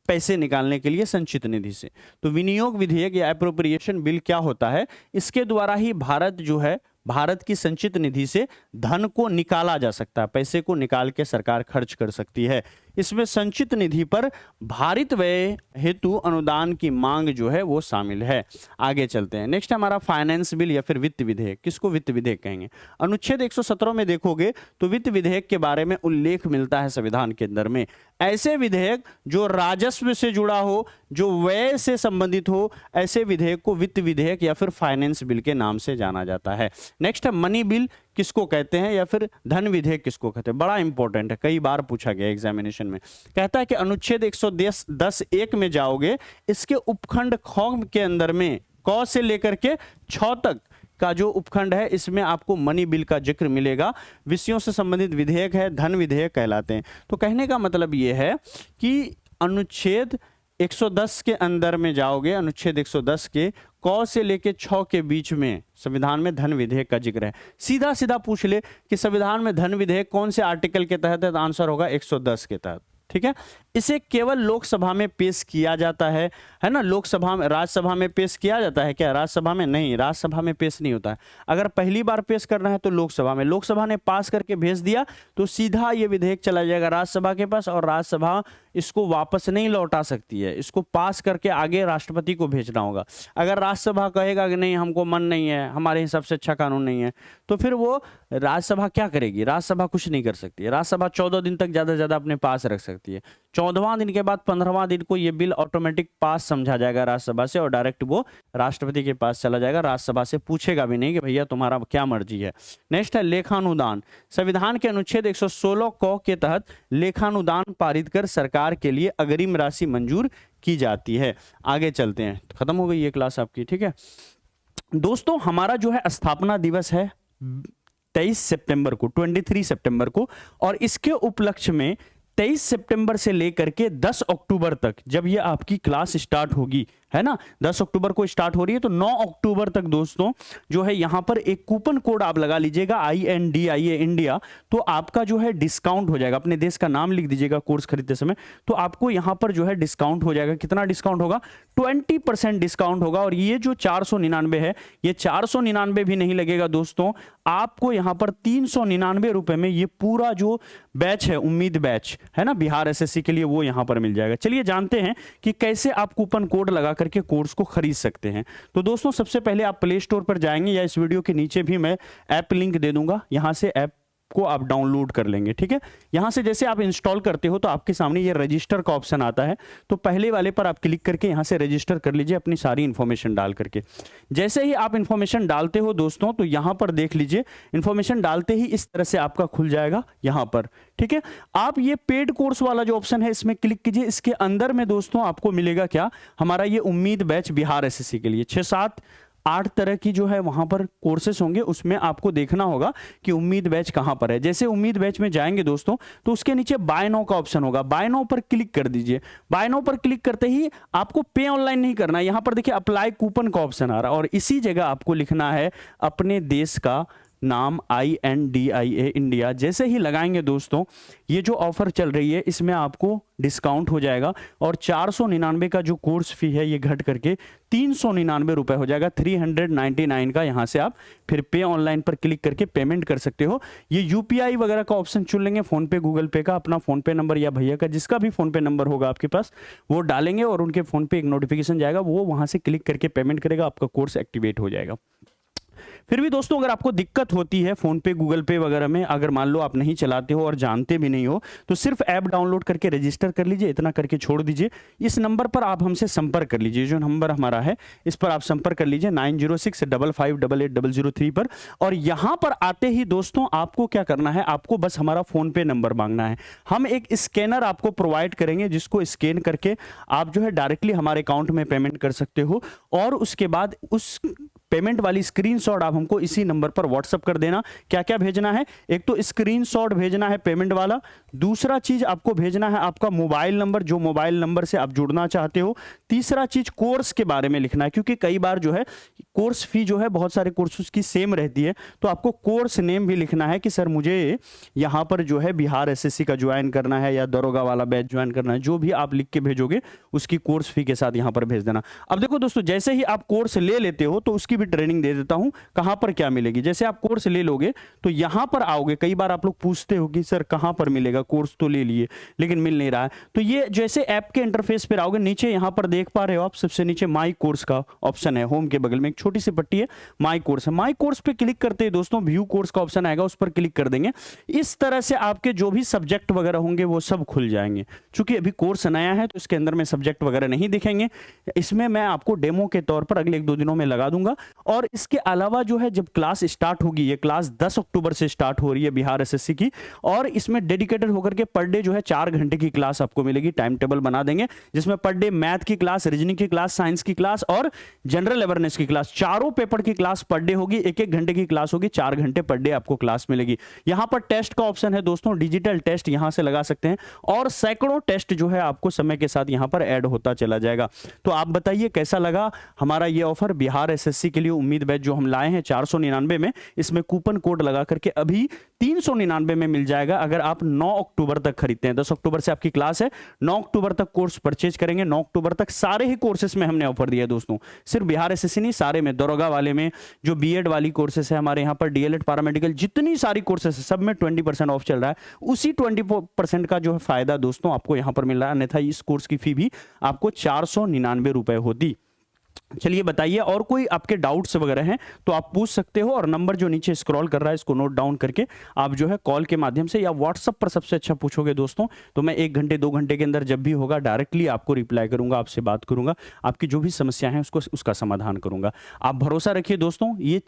पैसे निकालने के लिए संचित निधि से। तो विनियोग विधेयक या एप्रोप्रिएशन बिल क्या होता है? इसके द्वारा ही भारत जो है, भारत की संचित निधि से धन को निकाला जा सकता है, पैसे को निकाल के सरकार खर्च कर सकती है। इसमें संचित निधि पर भारित व्यय हेतु अनुदान की मांग जो है वो शामिल है। आगे चलते हैं। नेक्स्ट हमारा फाइनेंस बिल या फिर वित्त विधेयक। किसको वित्त विधेयक कहेंगे? अनुच्छेद 117 में देखोगे तो वित्त विधेयक के बारे में उल्लेख मिलता है संविधान के अंदर में। ऐसे विधेयक जो राजस्व से जुड़ा हो, जो व्यय से संबंधित हो, ऐसे विधेयक को वित्त विधेयक या फिर फाइनेंस बिल के नाम से जाना जाता है। नेक्स्ट है मनी बिल किसको कहते हैं या फिर धन विधेयक किसको कहते हैं? बड़ा इंपॉर्टेंट है, कई बार पूछा गया एग्जामिनेशन में। कहता है कि अनुच्छेद 110(1) में जाओगे, इसके उपखंड ख के अंदर में क से लेकर के 6 तक का जो उपखंड है, इसमें आपको मनी बिल का जिक्र मिलेगा। विषयों से संबंधित विधेयक है, धन विधेयक कहलाते हैं। तो कहने का मतलब ये है कि अनुच्छेद 110 के अंदर में जाओगे, अनुच्छेद 110 के क से लेके 6 के बीच में संविधान में धन विधेयक का जिक्र है। सीधा सीधा पूछ ले कि संविधान में धन विधेयक कौन से आर्टिकल के तहत है, तो आंसर होगा 110 के तहत, ठीक है। इसे केवल लोकसभा में पेश किया जाता है ना। लोकसभा में, राज्यसभा में पेश किया जाता है क्या? राज्यसभा में नहीं, राज्यसभा में पेश नहीं होता है। अगर पहली बार पेश करना है तो लोकसभा में, लोकसभा ने पास करके भेज दिया तो सीधा ये विधेयक चला जाएगा राज्यसभा के पास, और राज्यसभा इसको वापस नहीं लौटा सकती है। इसको पास करके आगे राष्ट्रपति को भेजना होगा। अगर राज्यसभा कहेगा कि नहीं हमको मन नहीं है, हमारे हिसाब से अच्छा कानून नहीं है, तो फिर वो राज्यसभा क्या करेगी? राज्यसभा कुछ नहीं कर सकती है। राज्यसभा 14 दिन तक ज्यादा से ज्यादा अपने पास रख सकती है। 14वां दिन के बाद 15वां दिन को ये बिल ऑटोमेटिक पास समझा जाएगा राज्यसभा से, और डायरेक्ट वो राष्ट्रपति के पास चला जाएगा। राज्यसभा से पूछेगा भी नहीं कि भैया तुम्हारा क्या मर्जी है। नेक्स्ट है लेखानुदान। संविधान के अनुच्छेद 116 क के तहत लेखानुदान पारित कर सरकार के लिए अग्रिम राशि मंजूर की जाती है। आगे चलते हैं। खत्म हो गई ये क्लास आपकी, ठीक है दोस्तों। हमारा जो है स्थापना दिवस है 23 सितंबर को, 23 सितंबर को, और इसके उपलक्ष्य में 23 सितंबर से लेकर के 10 अक्टूबर तक, जब ये आपकी क्लास स्टार्ट होगी, है ना, 10 अक्टूबर को स्टार्ट हो रही है, तो 9 अक्टूबर तक दोस्तों जो है यहां पर एक कूपन कोड आप लगा लीजिएगा, INDIA इंडिया। तो आपका जो है डिस्काउंट हो जाएगा। अपने देश का नाम लिख दीजिएगा कोर्स खरीदते समय, तो आपको यहां पर जो है डिस्काउंट हो जाएगा। कितना डिस्काउंट होगा? 20% डिस्काउंट होगा। और ये जो 499 है, ये 499 भी नहीं लगेगा दोस्तों, आपको यहां पर 399 रुपए में ये पूरा जो बैच है, उम्मीद बैच है ना, बिहार SSC के लिए, वो यहां पर मिल जाएगा। चलिए जानते हैं कि कैसे आप कूपन कोड लगा करके कोर्स को खरीद सकते हैं। तो दोस्तों सबसे पहले आप प्ले स्टोर पर जाएंगे, या इस वीडियो के नीचे भी मैं ऐप लिंक दे दूंगा, यहां से ऐप को आप डाउनलोड कर लेंगे, ठीक है। यहां से जैसे आप इंस्टॉल करते हो तो आपके सामने ये रजिस्टर का ऑप्शन आता है, तो पहले वाले पर आप क्लिक करके यहां से रजिस्टर कर लीजिए अपनी सारी इंफॉर्मेशन डाल करके। जैसे ही आप इंफॉर्मेशन डालते हो दोस्तों, तो यहां पर देख लीजिए, इंफॉर्मेशन डालते ही इस तरह से आपका खुल जाएगा यहां पर, ठीक है। आप ये पेड कोर्स वाला जो ऑप्शन है इसमें क्लिक कीजिए। इसके अंदर में दोस्तों आपको मिलेगा क्या? हमारा ये उम्मीद बैच बिहार SSC के लिए 6, 7, 8 तरह की जो है वहां पर कोर्सेस होंगे। उसमें आपको देखना होगा कि उम्मीद बैच कहां पर है। जैसे उम्मीद बैच में जाएंगे दोस्तों, तो उसके नीचे बाय नाउ का ऑप्शन होगा, बाय नाउ पर क्लिक कर दीजिए। बाय नाउ पर क्लिक करते ही आपको पे ऑनलाइन नहीं करना है, यहां पर देखिए अप्लाई कूपन का ऑप्शन आ रहा है, और इसी जगह आपको लिखना है अपने देश का नाम INDIA इंडिया जैसे ही लगाएंगे दोस्तों, ये जो ऑफर चल रही है इसमें आपको डिस्काउंट हो जाएगा और 499 का जो कोर्स फी है ये घट करके 399 रुपए हो जाएगा। 399 का यहाँ से आप फिर पे ऑनलाइन पर क्लिक करके पेमेंट कर सकते हो। ये UPI वगैरह का ऑप्शन चुन लेंगे, फोन पे गूगल पे का, अपना फोन पे नंबर या भैया का जिसका भी फोन पे नंबर होगा आपके पास वो डालेंगे और उनके फोन पे एक नोटिफिकेशन जाएगा, वो वहां से क्लिक करके पेमेंट करेगा, आपका कोर्स एक्टिवेट हो जाएगा। फिर भी दोस्तों अगर आपको दिक्कत होती है फोन पे गूगल पे वगैरह में, अगर मान लो आप नहीं चलाते हो और जानते भी नहीं हो, तो सिर्फ ऐप डाउनलोड करके रजिस्टर कर लीजिए, इतना करके छोड़ दीजिए। इस नंबर पर आप हमसे संपर्क कर लीजिए, जो नंबर हमारा है इस पर आप संपर्क कर लीजिए 9065588003 पर। और यहां पर आते ही दोस्तों आपको क्या करना है, आपको बस हमारा फोन पे नंबर मांगना है। हम एक स्कैनर आपको प्रोवाइड करेंगे जिसको स्कैन करके आप जो है डायरेक्टली हमारे अकाउंट में पेमेंट कर सकते हो और उसके बाद उस पेमेंट वाली स्क्रीनशॉट आप हमको इसी नंबर पर व्हाट्सएप कर देना। क्या क्या भेजना है, एक तो स्क्रीनशॉट भेजना है पेमेंट वाला, दूसरा चीज आपको भेजना है आपका मोबाइल नंबर, जो मोबाइल नंबर से आप जुड़ना चाहते हो, तीसरा चीज कोर्स के बारे में लिखना है, क्योंकि कई बार जो है कोर्स फी जो है बहुत सारे कोर्सेज की सेम रहती है, तो आपको कोर्स नेम भी लिखना है कि सर मुझे यहाँ पर जो है बिहार SSC का ज्वाइन करना है या दरोगा वाला बैच ज्वाइन करना है, जो भी आप लिख के भेजोगे उसकी कोर्स फी के साथ यहाँ पर भेज देना। अब देखो दोस्तों, जैसे ही आप कोर्स ले लेते हो तो उसकी भी ट्रेनिंग दे देता हूं कहां पर क्या मिलेगी। जैसे आप कोर्स ले लोगे तो यहां पर आओगे, कई बार आप लोग पूछते हो कि सर कहां पर मिलेगा, कोर्स तो ले लिए लेकिन मिल नहीं रहा है, तो ये जैसे ऐप के इंटरफेस पर आओगे, नीचे यहां पर देख पा रहे हो आप सबसे नीचे माई कोर्स का ऑप्शन है, होम के बगल में एक छोटी सी पट्टी है माई कोर्स है। माई कोर्स पे क्लिक करते ही दोस्तों व्यू कोर्स का ऑप्शन आएगा, उस पर क्लिक कर देंगे। इस तरह से आपके जो भी सब्जेक्ट वगैरह होंगे वो सब खुल जाएंगे। चूंकि अभी कोर्स नया है तो इसके अंदर में सब्जेक्ट वगैरह नहीं दिखेंगे, इसमें मैं आपको डेमो के तौर पर अगले 1-2 दिनों में लगा दूंगा। और इसके अलावा जो है जब क्लास स्टार्ट होगी, ये क्लास 10 अक्टूबर से स्टार्ट हो रही है बिहार SSC की, और इसमें डेडिकेटेड होकर के पर डे जो है 4 घंटे की क्लास आपको मिलेगी। टाइम टेबल बना देंगे जिसमें पर डे मैथ की क्लास, रीजनिंग की क्लास, साइंस की क्लास और जनरल अवेयरनेस की क्लास, चारों पेपर की क्लास पर डे होगी। 1-1 घंटे की क्लास होगी, 4 घंटे पर डे आपको क्लास मिलेगी। यहां पर टेस्ट का ऑप्शन है दोस्तों, डिजिटल टेस्ट यहां से लगा सकते हैं और सैकड़ों टेस्ट जो है आपको समय के साथ यहां पर ऐड होता चला जाएगा। तो आप बताइए कैसा लगा हमारा ये ऑफर बिहार SSC के लिए उम्मीद बैच जो हम लाए हैं 499 में, इसमें कूपन कोड लगा करके अभी 399 में मिल जाएगा अगर आप 9 अक्टूबर तक खरीदते हैं। 10 अक्टूबर से आपकी क्लास है, 9 अक्टूबर तक कोर्स परचेज करेंगे। 9 अक्टूबर तक सारे ही कोर्सेस में हमने ऑफर दिया है दोस्तों, सिर्फ बिहार SSC नहीं, सारे में, दरोगा वाले में, जो BEd वाली कोर्सेस है हमारे यहाँ पर, DLED पैरामेडिकल, जितनी सारी कोर्सेस है सब में 20% ऑफ चल रहा है। उसी 20% का जो है फायदा दोस्तों आपको यहाँ पर मिल रहा है, अन्यथा इस कोर्स की फी भी आपको 499 रुपए होती। चलिए बताइए, और कोई आपके डाउट्स वगैरह हैं तो आप पूछ सकते हो, और नंबर जो नीचे स्क्रॉल कर रहा है इसको नोट डाउन करके आप जो है कॉल के माध्यम से या व्हाट्सएप पर सबसे अच्छा पूछोगे दोस्तों, तो मैं 1 घंटे 2 घंटे के अंदर जब भी होगा डायरेक्टली आपको रिप्लाई करूंगा, आपसे बात करूंगा, आपकी जो भी समस्या है उसका समाधान करूंगा। आप भरोसा रखिए दोस्तों, ये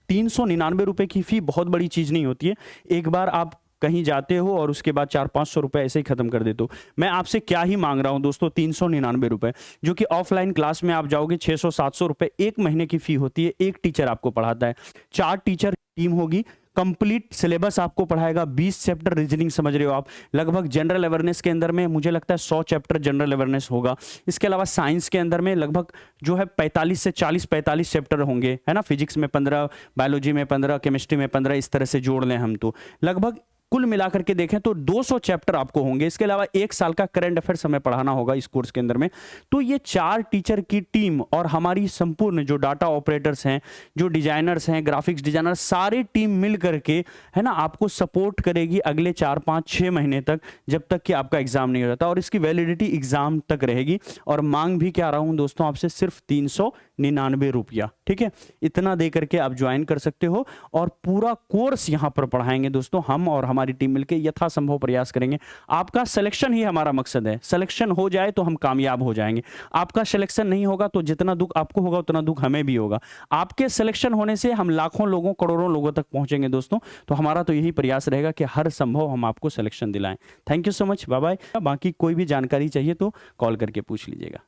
399 रुपए की फी बहुत बड़ी चीज नहीं होती है। एक बार आप कहीं जाते हो और उसके बाद 400-500 रुपए ऐसे ही खत्म कर देते हो। मैं आपसे क्या ही मांग रहा हूं दोस्तों, 399 रुपए, जो कि ऑफलाइन क्लास में आप जाओगे 600-700 रुपए 1 महीने की फी होती है। एक टीचर आपको पढ़ाता है, 4 टीचर टीम होगी, कंप्लीट सिलेबस आपको पढ़ाएगा, 20 चैप्टर रीजनिंग समझ रहे हो आप, लगभग जनरल अवेयरनेस के अंदर में मुझे लगता है 100 चैप्टर जनरल अवेयरनेस होगा। इसके अलावा साइंस के अंदर में लगभग जो है 45 से 40-45 चैप्टर होंगे, है ना, फिजिक्स में 15, बायोलॉजी में 15, केमिस्ट्री में 15, इस तरह से जोड़ लें हम तो लगभग कुल मिलाकर के देखें तो 200 चैप्टर आपको होंगे। इसके अलावा 1 साल का करंट अफेयर्स हमें पढ़ाना होगा इस कोर्स के अंदर में। तो ये 4 टीचर की टीम और हमारी संपूर्ण जो डाटा ऑपरेटर्स हैं, जो डिजाइनर्स हैं, ग्राफिक्स डिजाइनर, सारी टीम मिल करके, है ना, आपको सपोर्ट करेगी अगले 4-5-6 महीने तक, जब तक कि आपका एग्जाम नहीं हो जाता, और इसकी वैलिडिटी एग्जाम तक रहेगी। और मांग भी क्या रहा हूं दोस्तों आपसे, सिर्फ 399 रुपया, ठीक है, इतना दे करके आप ज्वाइन कर सकते हो और पूरा कोर्स यहां पर पढ़ाएंगे दोस्तों हम, और हमारी टीम मिलकर यथासंभव प्रयास करेंगे। आपका सिलेक्शन ही हमारा मकसद है, सिलेक्शन हो जाए तो हम कामयाब हो जाएंगे। आपका सिलेक्शन नहीं होगा तो जितना दुख आपको होगा उतना दुख हमें भी होगा। आपके सिलेक्शन होने से हम लाखों लोगों, करोड़ों लोगों तक पहुंचेंगे दोस्तों। तो हमारा तो यही प्रयास रहेगा कि हर संभव हम आपको सिलेक्शन दिलाएं। Thank you so much, bye bye. बाकी कोई भी जानकारी चाहिए तो कॉल करके पूछ लीजिएगा।